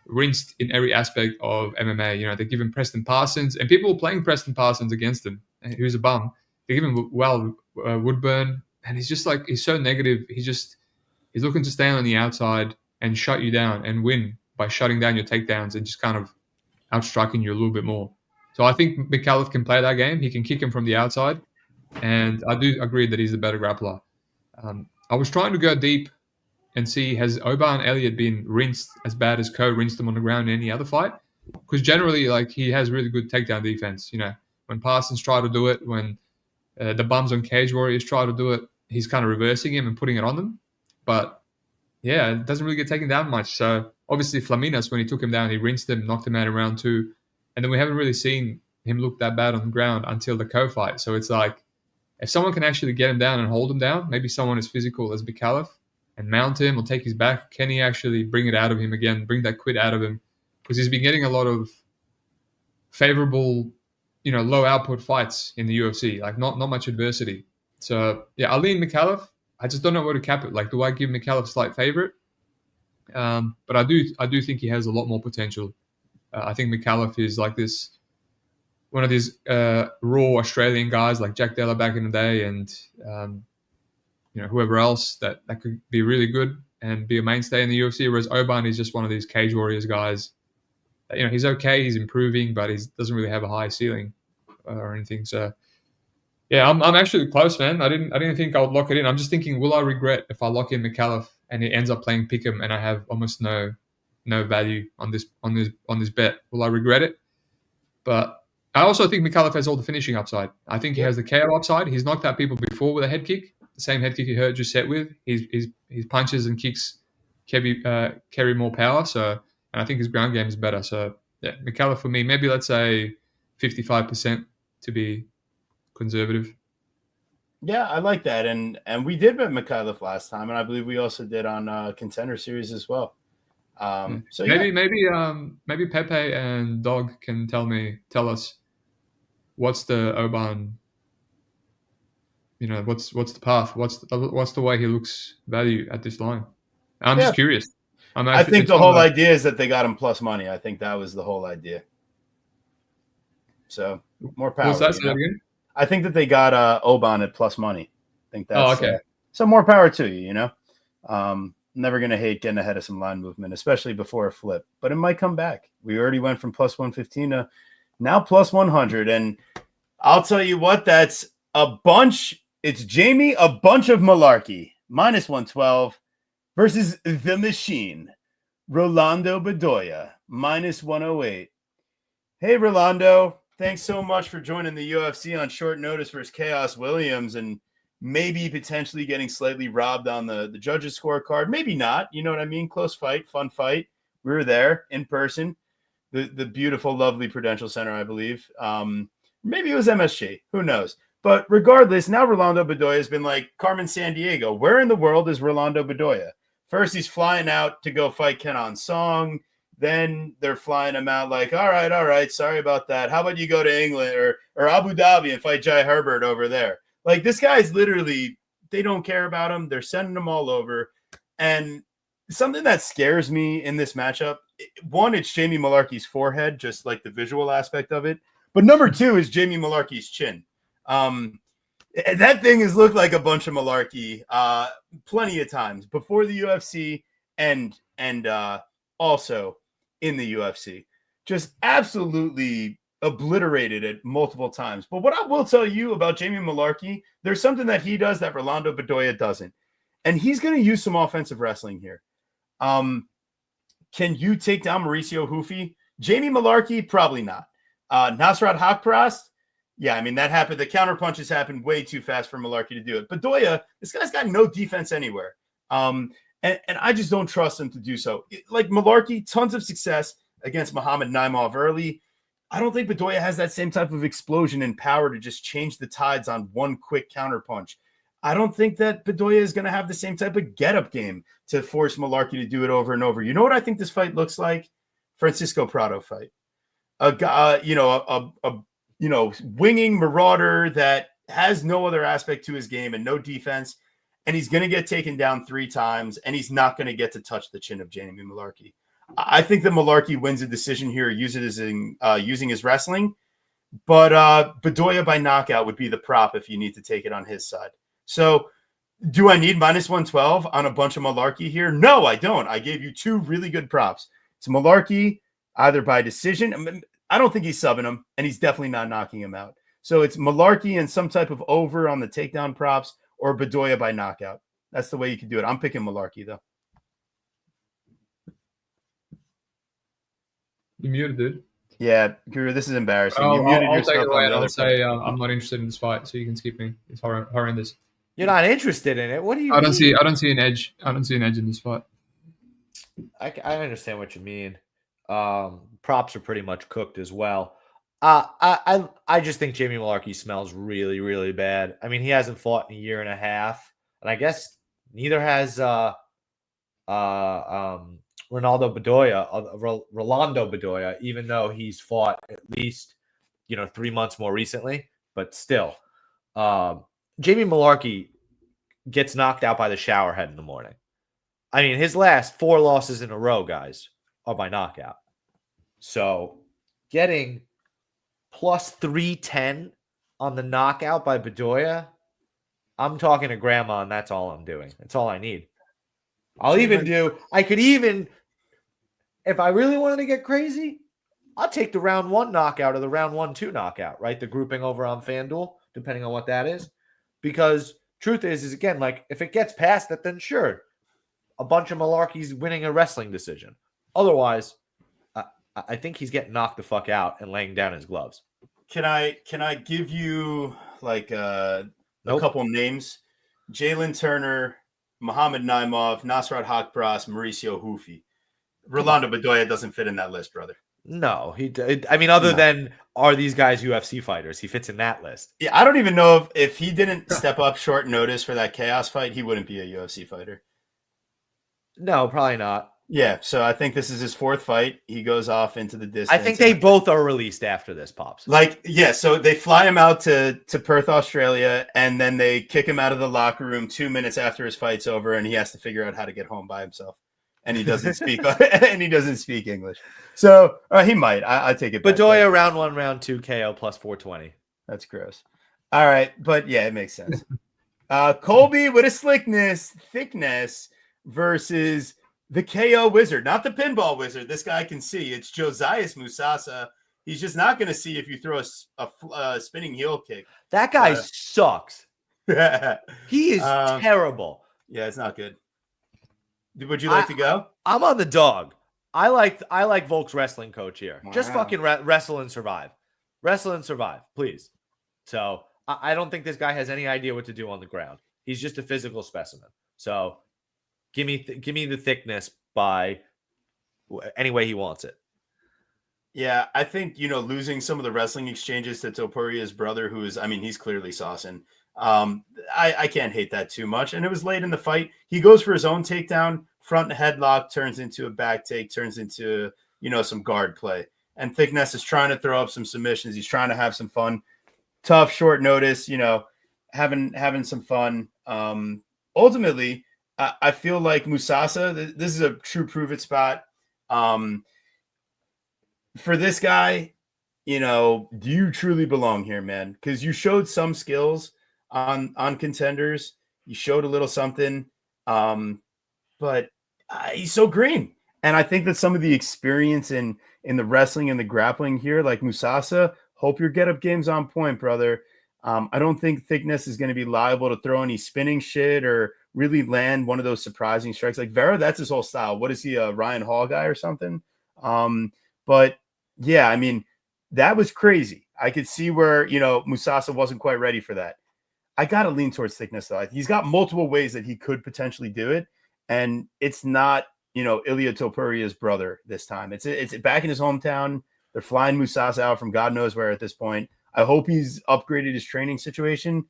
rinsed in every aspect of MMA. You know, they give him Preston Parsons, and people were playing Preston Parsons against him, who's a bum. they give him Woodburn, and he's just like, he's so negative. He's looking to stand on the outside and shut you down and win by shutting down your takedowns and just kind of outstriking you a little bit more. So I think McAuliffe can play that game. He can kick him from the outside, and I do agree that he's the better grappler. I was trying to go deep and see, has Oban Elliott been rinsed as bad as Ko rinsed him on the ground in any other fight? Because generally, like, he has really good takedown defense. You know, when Parsons try to do it, when the bums on Cage Warriors try to do it, he's kind of reversing him and putting it on them. But yeah, it doesn't really get taken down much. So obviously Flaminas, when he took him down, he rinsed him, knocked him out in round 2. And then we haven't really seen him look that bad on the ground until the Ko fight. So it's like, if someone can actually get him down and hold him down, maybe someone as physical as McAuliffe, and mount him or take his back, can he actually bring it out of him again, bring that quit out of him? Because he's been getting a lot of favorable, low output fights in the UFC, like not much adversity. So yeah, I'll lean McAuliffe. I just don't know where to cap it. Like, do I give McAuliffe slight favorite? But I do think he has a lot more potential. I think McAuliffe is like one of these raw Australian guys like Jack Della back in the day, and whoever else that could be really good and be a mainstay in the UFC. Whereas Oban is just one of these Cage Warriors guys. He's okay, he's improving, but he doesn't really have a high ceiling or anything. So yeah, I'm actually close, man. I didn't think I would lock it in. I'm just thinking, will I regret if I lock in McAuliffe and he ends up playing Pick'em and I have almost no value on this bet? Will I regret it? But I also think McAuliffe has all the finishing upside. I think he has the KO upside. He's knocked out people before with a head kick. The same head kick he hurt Giuseppe with. His punches and kicks carry more power. So, and I think his ground game is better. So yeah, McAuliffe for me, maybe let's say 55% to be conservative. Yeah, I like that. And we did bet McAuliffe last time, and I believe we also did on Contender Series as well. So maybe Pepe and Dog can tell us what's the Oban. What's the path? What's the way he looks value at this line? I'm just curious. I think the whole idea is that they got him plus money. I think that was the whole idea. So more power. What's that again? I think that they got Oban at plus money. I think that's okay. So more power to you. Never gonna hate getting ahead of some line movement, especially before a flip. But it might come back. We already went from plus 115 to now plus 100, and I'll tell you what, that's a bunch. It's Jamie, a bunch of malarkey, minus 112 versus the machine, Rolando Bedoya, minus 108. Hey, Rolando, thanks so much for joining the UFC on short notice versus Chaos Williams and maybe potentially getting slightly robbed on the judges' scorecard. Maybe not. You know what I mean? Close fight, fun fight. We were there in person. The beautiful, lovely Prudential Center, I believe. Maybe it was MSG. Who knows? But regardless, now Rolando Bedoya has been like Carmen Sandiego. Where in the world is Rolando Bedoya? First, he's flying out to go fight Kenan Song. Then they're flying him out like, all right, sorry about that. How about you go to England or Abu Dhabi and fight Jai Herbert over there? Like, this guy's literally, they don't care about him. They're sending him all over. And something that scares me in this matchup, one, it's Jamie Malarkey's forehead, just like the visual aspect of it. But number two is Jamie Malarkey's chin. That thing has looked like a bunch of malarkey plenty of times before the UFC and also in the UFC. Just absolutely obliterated it multiple times. But what I will tell you about Jamie Malarkey, there's something that he does that Rolando Bedoya doesn't. And he's going to use some offensive wrestling here. Can you take down Mauricio Hufi? Jamie Malarkey, probably not. Nasrat Hakparast, yeah, I mean, that happened. The counter punches happened way too fast for Malarkey to do it. But Bedoya, this guy's got no defense anywhere. And I just don't trust him to do so. Like Malarkey, tons of success against Muhammad Naimov early. I don't think Bedoya has that same type of explosion and power to just change the tides on one quick counter punch. I don't think that Bedoya is going to have the same type of get-up game to force Malarkey to do it over and over. You know what I think this fight looks like? Francisco Prado fight. A guy, winging marauder that has no other aspect to his game and no defense, and he's going to get taken down 3 times, and he's not going to get to touch the chin of Jamie Malarkey. I think that Malarkey wins a decision here using his wrestling, But Bedoya by knockout would be the prop if you need to take it on his side. So do I need minus 112 on a bunch of malarkey here? No, I don't. I gave you two really good props. It's malarkey either by decision. I don't think he's subbing him, and he's definitely not knocking him out. So it's malarkey and some type of over on the takedown props or Bedoya by knockout. That's the way you can do it. I'm picking malarkey, though. You muted, dude. Yeah, Guru, this is embarrassing. You I'll muted take it yourself away on and the I'll other say part. I'm not interested in this fight, so you can skip me. It's horrendous. You're not interested in it. What do you? I don't mean? see an edge. I don't see an edge in this fight. I understand what you mean. Props are pretty much cooked as well. I just think Jamie Malarkey smells really, really bad. I mean, he hasn't fought in a year and a half, and I guess neither has Rolando Bedoya, even though he's fought at least 3 months more recently. But still, Jamie Malarkey gets knocked out by the shower head in the morning. I mean, his last 4 losses in a row, guys, are by knockout. So getting plus 310 on the knockout by Bedoya, I'm talking to grandma, and that's all I'm doing. That's all I need. I could even, if I really wanted to get crazy, I'll take the round 1 knockout or the round 1-2 knockout, right? The grouping over on FanDuel, depending on what that is. Because truth is again, like, if it gets past that, then sure, a bunch of malarkeys winning a wrestling decision. Otherwise, I think he's getting knocked the fuck out and laying down his gloves. Can I give you like a couple names? Jalen Turner, Muhammad Naimov, Nasrat Hakbras, Mauricio Hufi. Rolando Bedoya doesn't fit in that list, brother. No, other than are these guys UFC fighters, he fits in that list. Yeah, I don't even know if he didn't step up short notice for that chaos fight, he wouldn't be a UFC fighter. No, probably not. Yeah, so I think this is his 4th fight. He goes off into the distance. I think they both are released after this, Pops. So they fly him out to Perth, Australia, and then they kick him out of the locker room 2 minutes after his fight's over, and he has to figure out how to get home by himself. And he doesn't speak English. So he might. I take it back. Bedoya round 1, round 2 KO plus 420. That's gross. All right, but yeah, it makes sense. Colby with a thickness versus the KO wizard, not the pinball wizard. This guy can see. It's Josias Musasa. He's just not going to see if you throw a spinning heel kick. That guy sucks. He is terrible. Yeah, it's not good. Would you like to go? I'm on the dog. I like Volk's wrestling coach here. Wow. Just fucking wrestle and survive. Wrestle and survive, please. So I don't think this guy has any idea what to do on the ground. He's just a physical specimen. So give me the thickness by any way he wants it. Yeah, I think, losing some of the wrestling exchanges to Topuria's brother, he's clearly saucing. I can't hate that too much. And it was late in the fight. He goes for his own takedown, front headlock, turns into a back take, turns into, some guard play. And Thickness is trying to throw up some submissions. He's trying to have some fun. Tough, short notice, having some fun. Ultimately, I feel like Musasa, this is a true prove it spot. For this guy, do you truly belong here, man? Because you showed some skills on contenders. You showed a little something, but he's so green. And I think that some of the experience in the wrestling and the grappling here, like Musasa, hope your get-up game's on point, brother. I don't think Thickness is going to be liable to throw any spinning shit or really land one of those surprising strikes. Like Vera, that's his whole style. What is he, a Ryan Hall guy or something? But yeah, that was crazy. I could see where, Musasa wasn't quite ready for that. I got to lean towards Thickness, though. He's got multiple ways that he could potentially do it. And it's not, Ilia Topuria's brother this time. It's back in his hometown. They're flying Musasa out from God knows where at this point. I hope he's upgraded his training situation,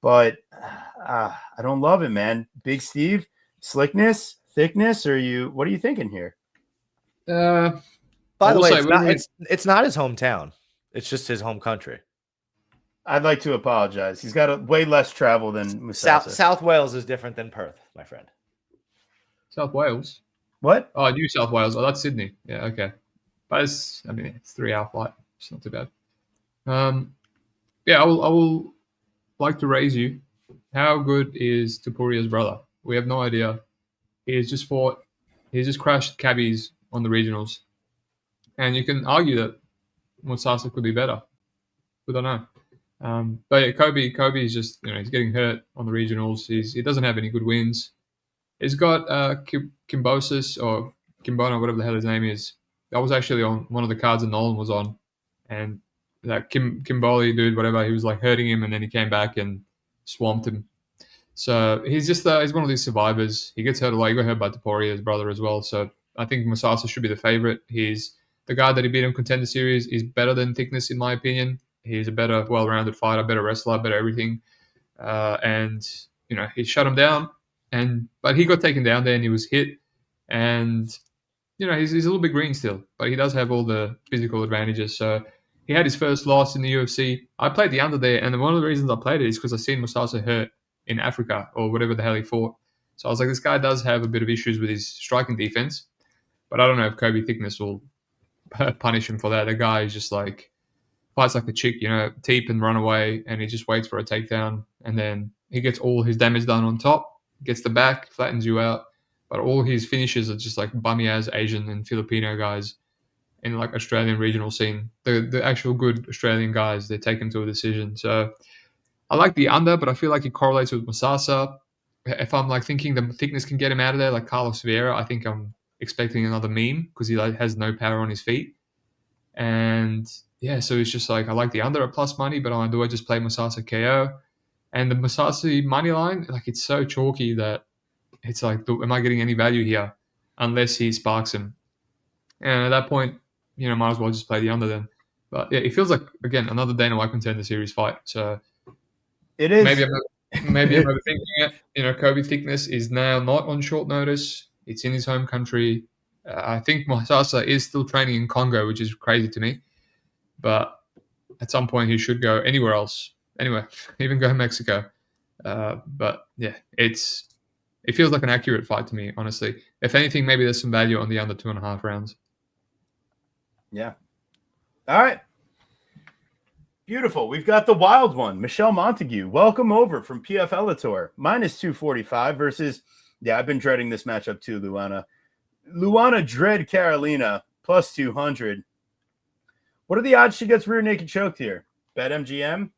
but I don't love it, man. Big Steve, slickness, thickness, what are you thinking here? By the way, it's not his hometown. It's just his home country. I'd like to apologize. He's got way less travel than Musasa. South Wales is different than Perth, my friend. South Wales? What? Oh, New South Wales. Oh, that's Sydney. Yeah, okay. But it's 3-hour flight. It's not too bad. Yeah, I will like to raise you. How good is Topuria's brother? We have no idea. He's just fought. He's just crashed cabbies on the regionals, and you can argue that Musasa could be better. We don't know. But yeah, Kobe is just he's getting hurt on the regionals. He doesn't have any good wins. He's got Kimbosis or Kimbono, whatever the hell his name is. That was actually on one of the cards that Nolan was on, and that Kimboli dude, whatever, he was like hurting him, and then he came back and swamped him. So he's just he's one of these survivors. He gets hurt a lot. He got hurt by Topuria, his brother, as well. So I think Musasa should be the favorite. He's the guy that he beat in Contender Series. He's better than Thickness, in my opinion. He's a better, well-rounded fighter, better wrestler, better everything. And he shut him down. But he got taken down there and he was hit. And he's a little bit green still, but he does have all the physical advantages. So he had his first loss in the UFC. I played the under there, and one of the reasons I played it is because I seen Musasa hurt in Africa or whatever the hell he fought. So I was like, this guy does have a bit of issues with his striking defense, but I don't know if Kobe Thickness will punish him for that. The guy is just like fights like a chick, teep and run away, and he just waits for a takedown, and then he gets all his damage done on top, gets the back, flattens you out. But all his finishes are just like bummy ass Asian and Filipino guys in like Australian regional scene. The actual good Australian guys, they take him to a decision. So I like the under, but I feel like it correlates with Musasa. If I'm like thinking the Thickness can get him out of there, like Carlos Vieira, I think I'm expecting another meme because he like has no power on his feet. And yeah, so it's just like I like the under at plus money, but do I just play Musasa KO? And the Musasa money line, like it's so chalky that it's like, am I getting any value here? Unless he sparks him. And at that point, might as well just play the under then. But yeah, it feels like, again, another Dana White Contender Series fight. So It is. maybe I'm overthinking it. Kobe Thickness is now not on short notice. It's in his home country. I think Musasa is still training in Congo, which is crazy to me. But at some point, he should go anywhere else. Anyway, even go to Mexico. But yeah, it feels like an accurate fight to me, honestly. If anything, maybe there's some value on the under 2.5 rounds. Yeah. All right. Beautiful. We've got the wild one, Michelle Montague. Welcome over from PFL Tour. Minus 245 versus, I've been dreading this matchup too, Luana. Luana Dread Carolina, plus 200. What are the odds she gets rear naked choked here? Bet MGM?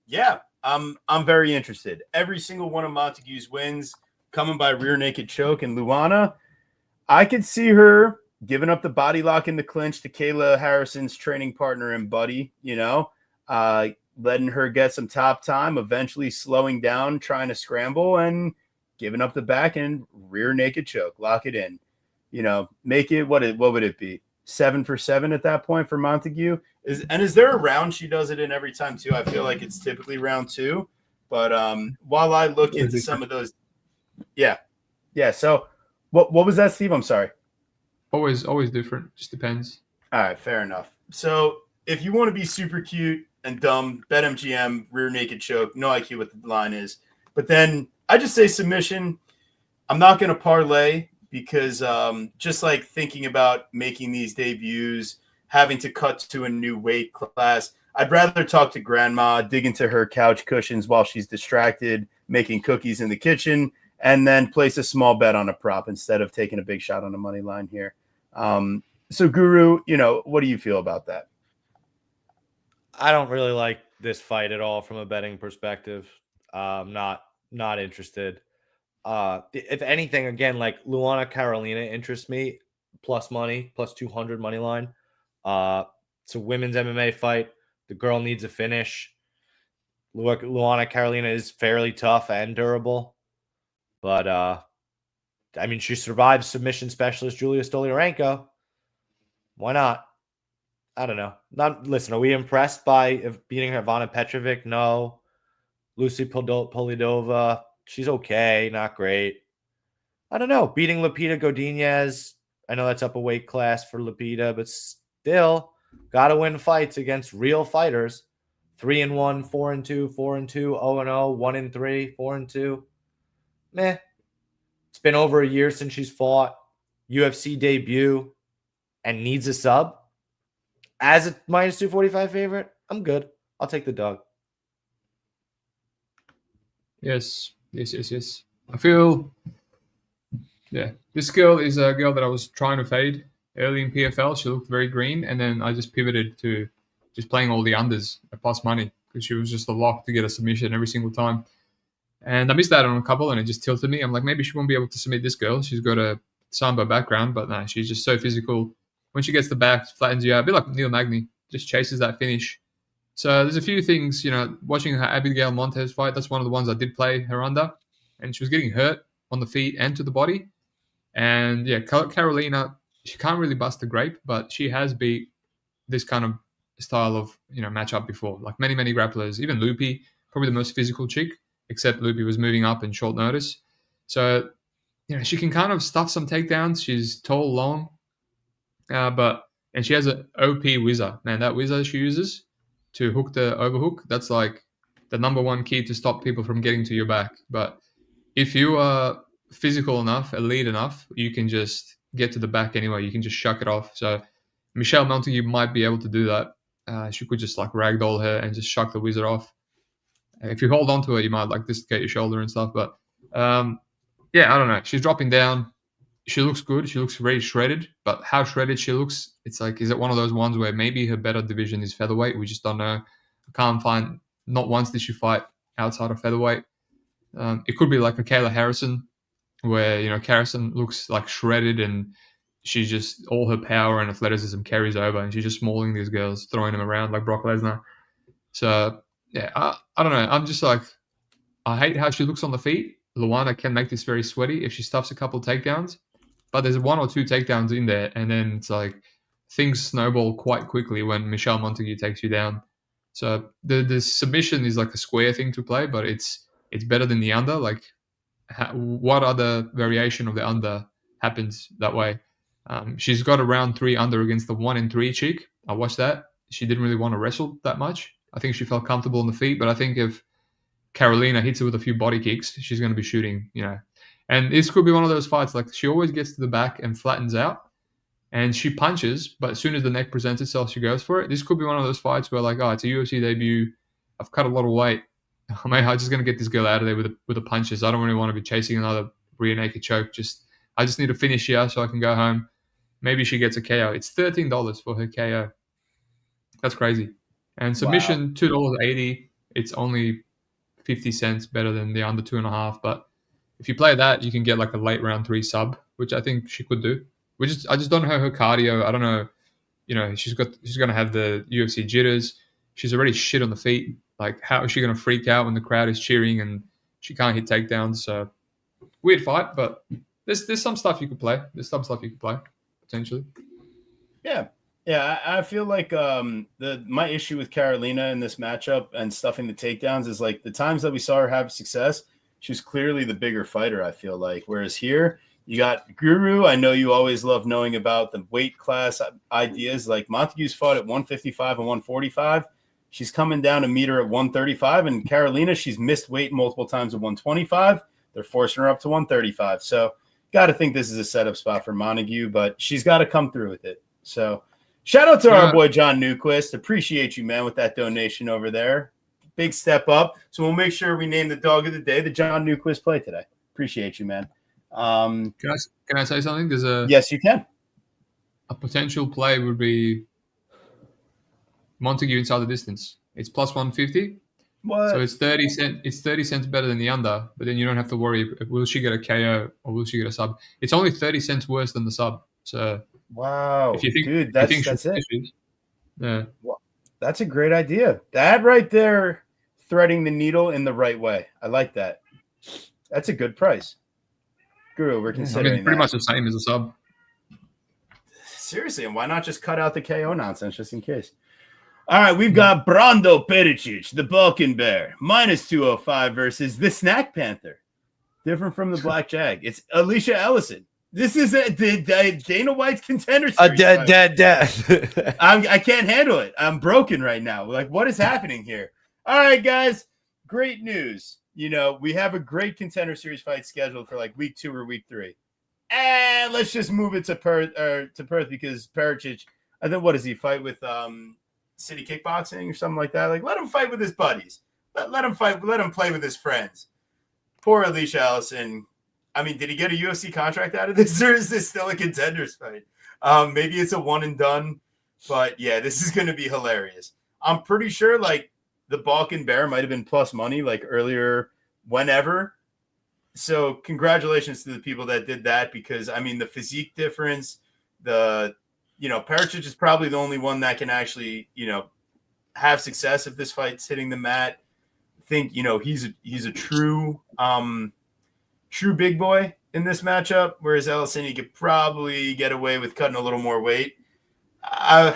Yeah. I'm very interested. Every single one of Montague's wins coming by rear naked choke, and Luana, I could see her giving up the body lock in the clinch to Kayla Harrison's training partner and buddy, letting her get some top time, eventually slowing down, trying to scramble, and giving up the back and rear naked choke. Lock it in. Make it what would it be? 7 for 7 at that point for Montague. Is there a round she does it in every time too? I feel like it's typically round 2, but while I look into some of those, yeah. So what was that, Steve? I'm sorry. Always different. Just depends. All right, fair enough. So if you want to be super cute and dumb, bet MGM rear naked choke. No IQ what the line is, but then I just say submission. I'm not going to parlay because just like thinking about making these debuts, having to cut to a new weight class, I'd rather talk to grandma, dig into her couch cushions while she's distracted, making cookies in the kitchen, and then place a small bet on a prop instead of taking a big shot on the money line here. So Guru, what do you feel about that? I don't really like this fight at all from a betting perspective. Not interested. If anything, again, like Luana Carolina interests me. Plus money, plus 200 money line. It's a women's MMA fight. The girl needs a finish. Luana Carolina is fairly tough and durable, but she survived submission specialist Julia Stolyarenko. Why not? I don't know. Listen, are we impressed by beating Ivana Petrovic? No. Lucy Polidova, she's okay, not great. I don't know. Beating Lupita Godinez, I know that's up a weight class for Lupita, but still got to win fights against real fighters. 3-1, 4-2, 4-2, 0-0, 1-3, 4-2. Meh. It's been over a year since she's fought. UFC debut and needs a sub. as a minus 245 favorite, I'm good. I'll take the dog. Yes. I feel, yeah, this girl is a girl that I was trying to fade early in PFL. She looked very green, and then I just pivoted to just playing all the unders at plus money because she was just a lock to get a submission every single time. And I missed out on a couple, and it just tilted me. I'm like, maybe she won't be able to submit this girl. She's got a Sambo background, but no, she's just so physical. When she gets the back, flattens you out, a bit like Neil Magny, just chases that finish. So there's a few things, watching her Abigail Montez fight, that's one of the ones I did play her under. And she was getting hurt on the feet and to the body. And yeah, Carolina, she can't really bust the grape, but she has beat this kind of style of matchup before. Like many grapplers, even Loopy, probably the most physical chick, except Loopy was moving up in short notice. So she can kind of stuff some takedowns. She's tall, long, and she has an OP whizzer. Man, that whizzer she uses to hook the overhook, that's like the number one key to stop people from getting to your back. But if you are physical enough, elite enough, you can just get to the back anyway. You can just shuck it off. So Michelle Montague might be able to do that. She could just like ragdoll her and just shuck the whizzer off. If you hold on to her, you might like dislocate your shoulder and stuff. But yeah, I don't know. She's dropping down. She looks good. She looks very shredded. But how shredded she looks, it's like, is it one of those ones where maybe her better division is featherweight? We just don't know. I can't find, not once did she fight outside of featherweight. It could be like a Kayla Harrison, where Harrison looks like shredded and she's just all her power and athleticism carries over, and she's just mauling these girls, throwing them around like Brock Lesnar. So yeah, I don't know. I'm just like, I hate how she looks on the feet. Luana can make this very sweaty if she stuffs a couple takedowns, but there's 1 or 2 takedowns in there, and then it's like things snowball quite quickly when Michelle Montague takes you down. So the submission is like a square thing to play, but it's better than the under. Like, what other variation of the under happens that way? She's got a round 3 under against the 1-3 chick. I watched that. She didn't really want to wrestle that much. I think she felt comfortable on the feet, but I think if Carolina hits her with a few body kicks, she's going to be shooting, And this could be one of those fights, like she always gets to the back and flattens out, and she punches, but as soon as the neck presents itself, she goes for it. This could be one of those fights where, like, oh, it's a UFC debut. I've cut a lot of weight. I'm just going to get this girl out of there with the punches. I don't really want to be chasing another rear naked choke. I just need to finish here so I can go home. Maybe she gets a KO. It's $13 for her KO. That's crazy. And submission, $2.80. It's only 50 cents better than the under 2.5. But if you play that, you can get like a late round 3 sub, which I think she could do. I just don't know her cardio. I don't know. She's going to have the UFC jitters. She's already shit on the feet. Like, how is she going to freak out when the crowd is cheering and she can't hit takedowns? So weird fight, but there's some stuff you could play. Potentially. Yeah. I feel like my issue with Carolina in this matchup and stuffing the takedowns is like the times that we saw her have success, she was clearly the bigger fighter, I feel like. Whereas here, you got Guru. I know you always love knowing about the weight class ideas. Like Montague's fought at 155 and 145. She's coming down to meet her at 135. And Carolina, she's missed weight multiple times at 125. They're forcing her up to 135. So got to think this is a setup spot for Montague, but she's got to come through with it. So shout out to our boy John Newquist. Appreciate you, man, with that donation over there. Big step up. So we'll make sure we name the dog of the day the John Newquist play today. Appreciate you, man. Can I say something? Yes, you can. A potential play would be Montague inside the distance. It's plus 150. What? So it's 30 cents. It's 30 cents better than the under, but then you don't have to worry. Will she get a KO or will she get a sub? It's only 30 cents worse than the sub. So wow, if you think, dude, that's it. Yeah, well, that's a great idea. That right there, threading the needle in the right way. I like that. That's a good price. Guru, we're considering pretty much the same as a sub. Seriously, and why not just cut out the KO nonsense just in case? All right, we've got Brando Pericic, the Balkan Bear, minus 205 versus the Snack Panther. Different from the Black Jag. It's Alicia Ellison. This is Dana White's contender series. I can't handle it. I'm broken right now. Like, what is happening here? All right, guys, great news. We have a great contender series fight scheduled for like week 2 or week 3. And let's just move it to Perth because Pericic, And then what does he fight with City Kickboxing or something like that? Like, let him fight with his buddies. Let him fight. Let him play with his friends. Poor Alicia Allison. I mean, did he get a UFC contract out of this, or is this still a contenders fight? Maybe it's a one and done. But yeah, this is going to be hilarious. I'm pretty sure like the Balkan Bear might have been plus money like earlier, whenever. So congratulations to the people that did that, because I mean the physique difference, Perisic is probably the only one that can actually, have success if this fight's hitting the mat. I think, he's a true big boy in this matchup, whereas Alisini could probably get away with cutting a little more weight. I'm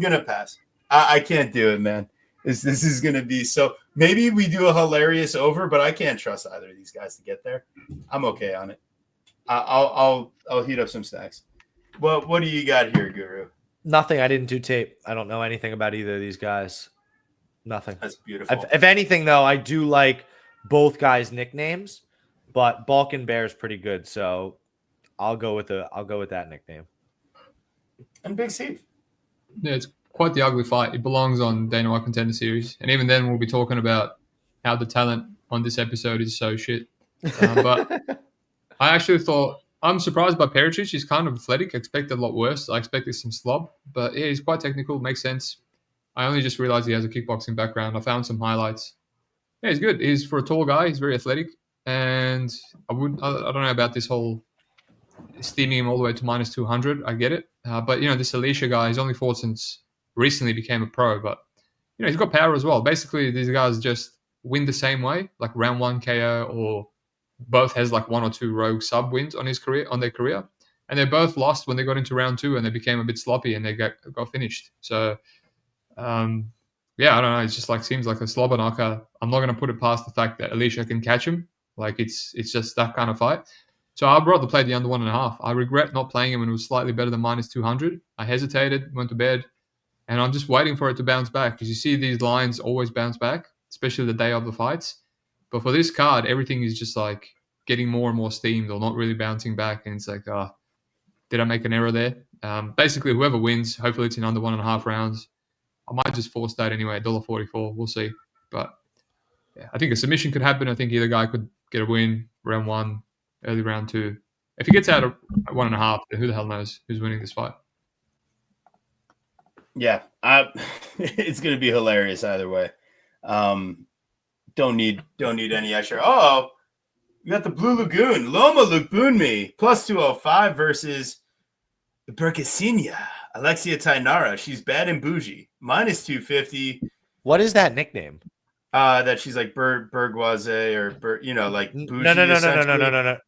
gonna pass. I can't do it, man. This is gonna be so. Maybe we do a hilarious over, but I can't trust either of these guys to get there. I'm okay on it. I'll heat up some snacks. What do you got here, Guru? Nothing. I didn't do tape. I don't know anything about either of these guys. Nothing. That's beautiful. If anything, though, I do like both guys' nicknames, but Balkan Bear is pretty good, so I'll go with that nickname. And Big Steve. Yeah, it's quite the ugly fight. It belongs on Dana White Contender Series, and even then, we'll be talking about how the talent on this episode is so shit. But I actually thought, I'm surprised by Perisic. He's kind of athletic. I expected a lot worse. I expected some slob, but yeah, he's quite technical. Makes sense. I only just realized he has a kickboxing background. I found some highlights. Yeah, he's good. He's for a tall guy. He's very athletic, and I don't know about this whole steaming him all the way to minus 200. I get it, but this Alicia guy, he's only fought since recently became a pro, but he's got power as well. Basically, these guys just win the same way, like round 1 KO, or both has like 1 or 2 rogue sub wins on their career, and they both lost when they got into round 2 and they became a bit sloppy and they got finished. So, yeah, I don't know. It's just like seems like a slobber knocker. I'm not going to put it past the fact that Alicia can catch him. Like it's just that kind of fight. So I'd rather play the under 1.5. I regret not playing him when it was slightly better than minus 200. I hesitated, went to bed, and I'm just waiting for it to bounce back, because you see these lines always bounce back, especially the day of the fights. But for this card, everything is just like getting more and more steamed or not really bouncing back. And it's like, did I make an error there? Basically, whoever wins, hopefully it's in under 1.5 rounds. I might just force that anyway, $1.44. We'll see. But yeah, I think a submission could happen. I think either guy could get a win round 1, early round 2. If he gets out of 1.5, who the hell knows who's winning this fight? Yeah, it's going to be hilarious either way. Don't need any extra. Oh, you got the Blue Lagoon. Loma Lukbunmi, plus 205 versus the Berkasinia. Alexia Tainara. She's bad and bougie. Minus 250. What is that nickname? That she's like Bergwaze or like bougie.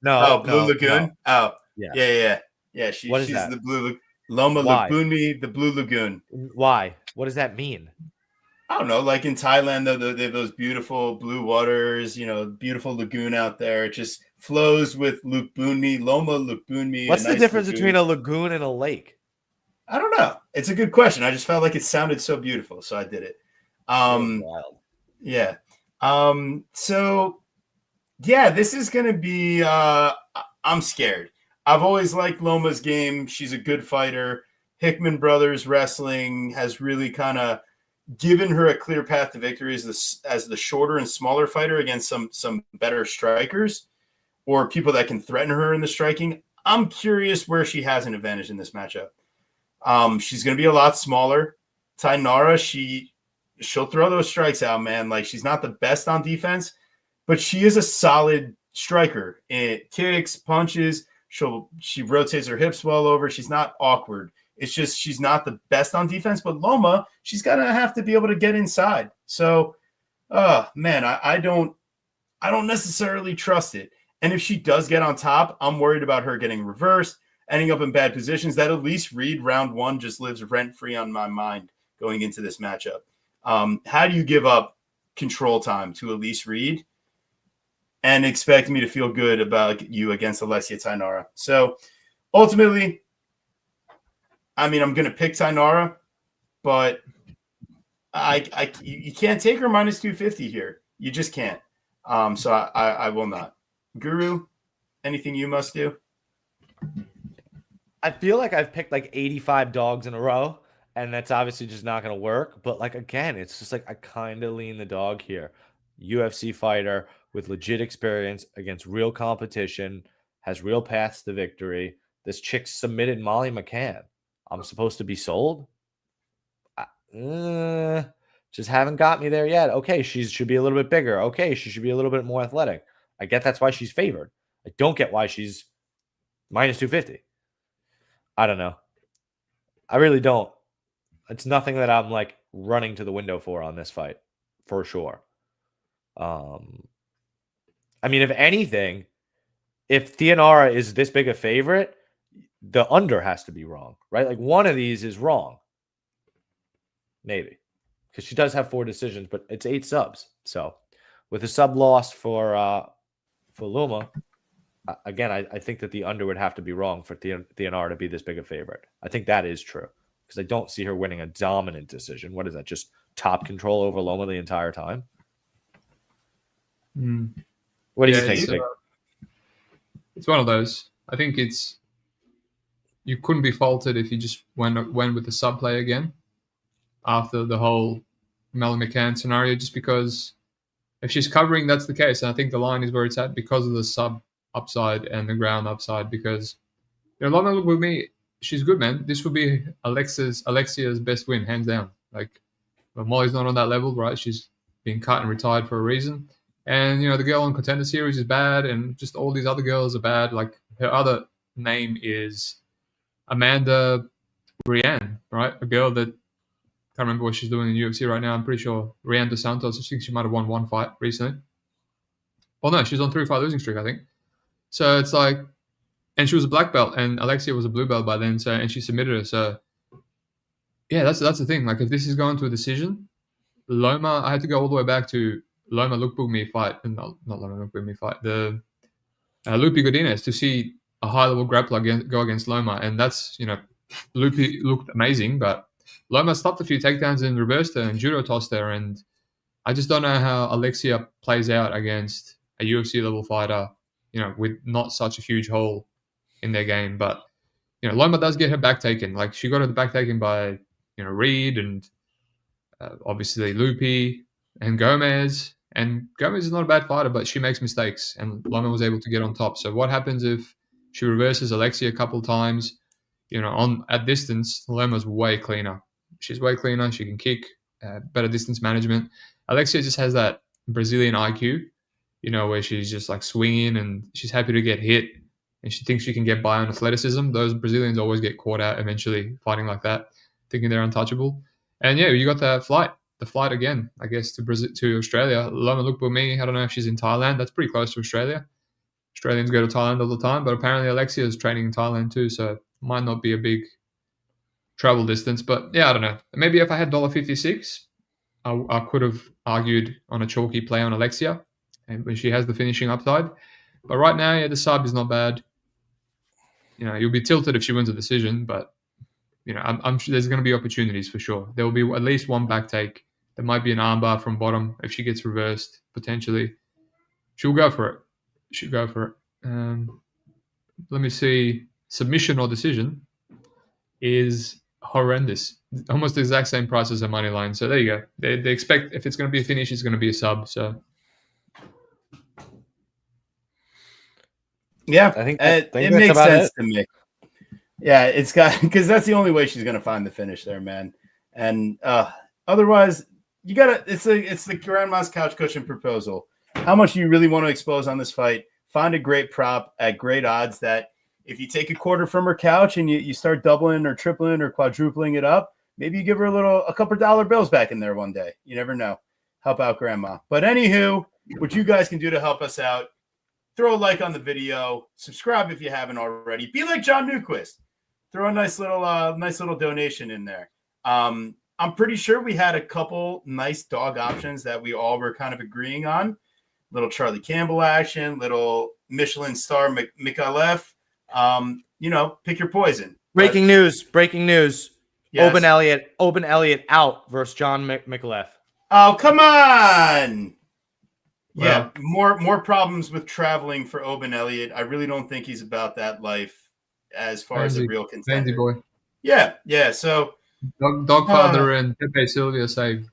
No. Oh, Blue Lagoon. No. Oh, Yeah. Yeah. What is she's that? the Blue Loma Lukbunmi, the Blue Lagoon. Why? What does that mean? I don't know. Like in Thailand, though, they have those beautiful blue waters. Beautiful lagoon out there. It just flows with Lukbunmi, Loma Lukbunmi. What's the nice difference lagoon. between a lagoon and a lake? I don't know. It's a good question. I just felt like it sounded so beautiful, so I did it. Wild. Yeah. So yeah, this is gonna be I'm scared. I've always liked Loma's game. She's a good fighter. Hickman Brothers Wrestling has really kind of given her a clear path to victory as the shorter and smaller fighter against some better strikers or people that can threaten her in the striking. I'm curious where she has an advantage in this matchup. She's going to be a lot smaller. Tainara, she'll throw those strikes out, man. Like, she's not the best on defense, but she is a solid striker. It kicks, punches. She rotates her hips well over. She's not awkward. It's just she's not the best on defense. But Loma, she's gonna have to be able to get inside. So, man, I don't necessarily trust it. And if she does get on top, I'm worried about her getting reversed, ending up in bad positions. That Elise Reed round 1 just lives rent-free on my mind going into this matchup. How do you give up control time to Elise Reed and expect me to feel good about you against Alexia Tainara? So ultimately, I mean, I'm going to pick Tainara, but you can't take her minus 250 here. You just can't. So I will not. Guru, anything you must do? I feel like I've picked like 85 dogs in a row, and that's obviously just not going to work. But like again, it's just like I kind of lean the dog here. UFC fighter with legit experience against real competition, has real paths to victory. This chick submitted Molly McCann. I'm supposed to be sold? Just haven't got me there yet. Okay, she should be a little bit bigger. Okay, she should be a little bit more athletic. I get that's why she's favored. I don't get why she's minus 250. I don't know. I really don't. It's nothing that I'm like running to the window for on this fight, for sure. I mean, if anything, if Theonara is this big a favorite, the under has to be wrong, right? Like one of these is wrong. Maybe. Because she does have 4 decisions, but it's 8 subs. So with a sub loss for Luma, again, I think that the under would have to be wrong for Theonara to be this big a favorite. I think that is true. Because I don't see her winning a dominant decision. What is that? Just top control over Loma the entire time? What do you think? It's one of those. I think you couldn't be faulted if you just went with the sub play again after the whole Molly McCann scenario, just because if she's covering, that's the case. And I think the line is where it's at because of the sub upside and the ground upside. Because Loma with me, she's good, man. This would be Alexia's best win, hands down. Like, but Molly's not on that level, right? She's been cut and retired for a reason. And, the girl on Contender Series is bad, and just all these other girls are bad. Like, her other name is Amanda Rianne, right? A girl that, can't remember what she's doing in the UFC right now. I'm pretty sure Rianne Dos Santos, I think she might have won 1 fight recently. Well, no, she's on 3-fight losing streak, I think. So it's like, and she was a black belt, and Alexia was a blue belt by then, so, and she submitted her. So, yeah, that's the thing. Like, if this is going to a decision, Loma, I had to go all the way back to Loma Lookbookme fight, not Loma Lookbookme fight, the Lupi Godinez to see a high-level grappler go against Loma, and that's, Lupi looked amazing, but Loma stopped a few takedowns and reversed her and judo tossed her, and I just don't know how Alexia plays out against a UFC-level fighter, with not such a huge hole in their game, but, Loma does get her back taken. Like, she got her back taken by, Reed and obviously Lupi and Gomez. And Gomez is not a bad fighter, but she makes mistakes, and Loma was able to get on top. So what happens if she reverses Alexia a couple times? At distance, Loma's way cleaner. She's way cleaner. She can kick, better distance management. Alexia just has that Brazilian IQ, where she's just like swinging and she's happy to get hit, and she thinks she can get by on athleticism. Those Brazilians always get caught out eventually fighting like that, thinking they're untouchable. And yeah, you got the flight again, I guess, to Australia. Loma Lookbookme, I don't know if she's in Thailand. That's pretty close to Australia. Australians go to Thailand all the time, but apparently Alexia is training in Thailand too, so it might not be a big travel distance. But yeah, I don't know. Maybe if I had $1.56, I could have argued on a chalky play on Alexia, and when she has the finishing upside. But right now, yeah, the sub is not bad. You'll be tilted if she wins a decision, but I'm sure there's going to be opportunities for sure. There will be at least one back take. There might be an armbar from bottom if she gets reversed, potentially. She'll go for it. Let me see. Submission or decision is horrendous. Almost the exact same price as her money line. So there you go. They expect if it's going to be a finish, it's going to be a sub. So yeah, I think it makes sense to me. Yeah, it's got, because that's the only way she's gonna find the finish there, man. And otherwise, you gotta. It's the grandma's couch cushion proposal. How much do you really want to expose on this fight? Find a great prop at great odds that if you take a quarter from her couch and you start doubling or tripling or quadrupling it up, maybe you give her a couple dollar bills back in there one day. You never know. Help out grandma. But anywho, what you guys can do to help us out, throw a like on the video, subscribe if you haven't already. Be like John Newquist. Throw a nice little donation in there. I'm pretty sure we had a couple nice dog options that we all were kind of agreeing on. Little Charlie Campbell action, little Michelin star Mikhailov. Pick your poison. Breaking news. Yes. Oben Elliott out versus John Mikhailov. Oh, come on. Well, Yeah, more problems with traveling for Oben Elliott. I really don't think he's about that life. as far as a real Fancy contender. boy. Yeah. So Dogfather and Pepe Silvia saved.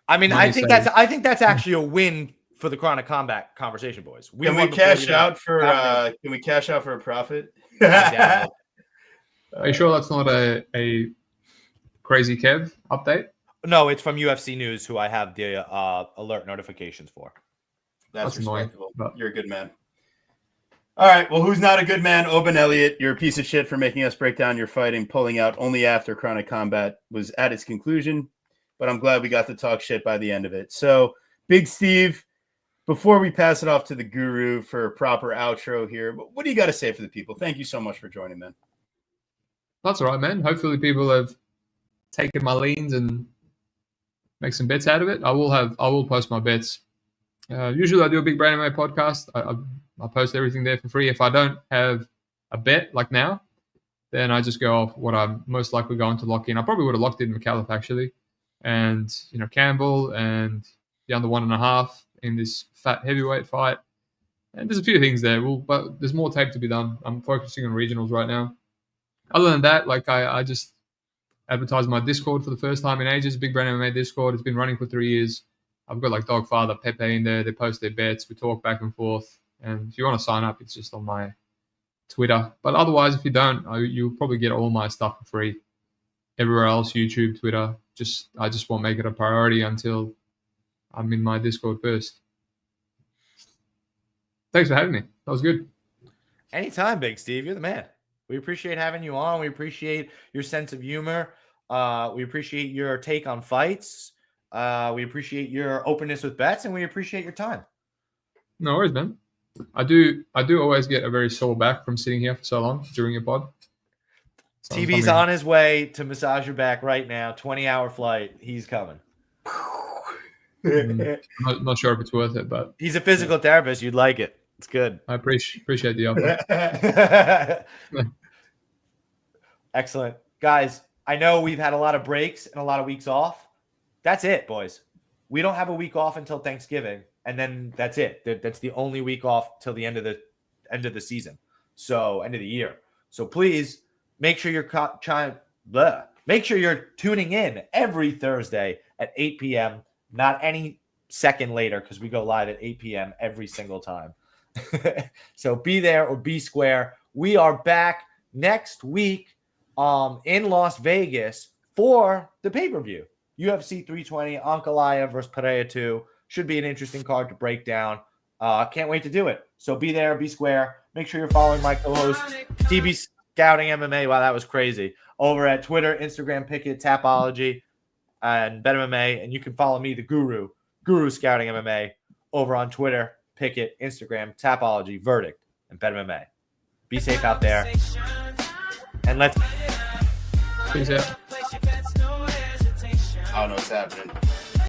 I mean, Money I think saved. that's actually a win for the Chronic Combat conversation, boys. can we won the cash 40 out for Avenue. can we cash out for a profit? I doubt it. Are you sure that's not a crazy Kev update? No, it's from UFC News, who I have the alert notifications for. That's annoying, respectable. but- You're a good man. All right. Well, who's not a good man? Oban Elliott, you're a piece of shit for making us break down your fighting, pulling out only after Chronic Combat was at its conclusion. But I'm glad we got to talk shit by the end of it. So, Big Steve, before we pass it off to the guru for a proper outro here, what do you got to say for the people? Thank you so much for joining, man. That's all right, man. Hopefully people have taken my leans and make some bets out of it. I will post my bets. Usually I do a Big Brain MMA podcast. I post everything there for free. If I don't have a bet like now, then I just go off what I'm most likely going to lock in. I probably would have locked in McAuliffe actually, and Campbell and the under 1.5 in this fat heavyweight fight. And there's a few things there. But there's more tape to be done. I'm focusing on regionals right now. Other than that, like I just advertised my Discord for the first time in ages. Big Brain MMA Discord. It's been running for 3 years. I've got like Dogfather, Pepe in there. They post their bets. We talk back and forth. And if you want to sign up, it's just on my Twitter. But otherwise, if you don't, you'll probably get all my stuff for free. Everywhere else, YouTube, Twitter. I just won't make it a priority until I'm in my Discord first. Thanks for having me. That was good. Anytime, Big Steve. You're the man. We appreciate having you on. We appreciate your sense of humor. We appreciate your take on fights. We appreciate your openness with bets, and we appreciate your time. No worries, man. I do always get a very sore back from sitting here for so long during your pod. So TB's on his way to massage your back right now. 20-hour flight. He's coming. Not sure if it's worth it, but He's a physical therapist. You'd like it. It's good. I appreciate the offer. Excellent. Guys, I know we've had a lot of breaks and a lot of weeks off. That's it, boys. We don't have a week off until Thanksgiving, and then that's it. That's the only week off till the end of the season. So end of the year. So please make sure make sure you're tuning in every Thursday at 8 p.m. Not any second later, because we go live at 8 p.m. every single time. So be there or be square. We are back next week in Las Vegas for the pay-per-view. UFC 320, Ankalaev versus Pereira 2. Should be an interesting card to break down. Can't wait to do it. So be there, be square. Make sure you're following my co-host, TB Scouting MMA. Wow, that was crazy. Over at Twitter, Instagram, Pickett, Tapology, and Bet MMA. And you can follow me, the Guru Scouting MMA, over on Twitter, Pickett, Instagram, Tapology, Verdict, and Bet MMA. Be safe out there. And let's... Peace out. I don't know what's happening.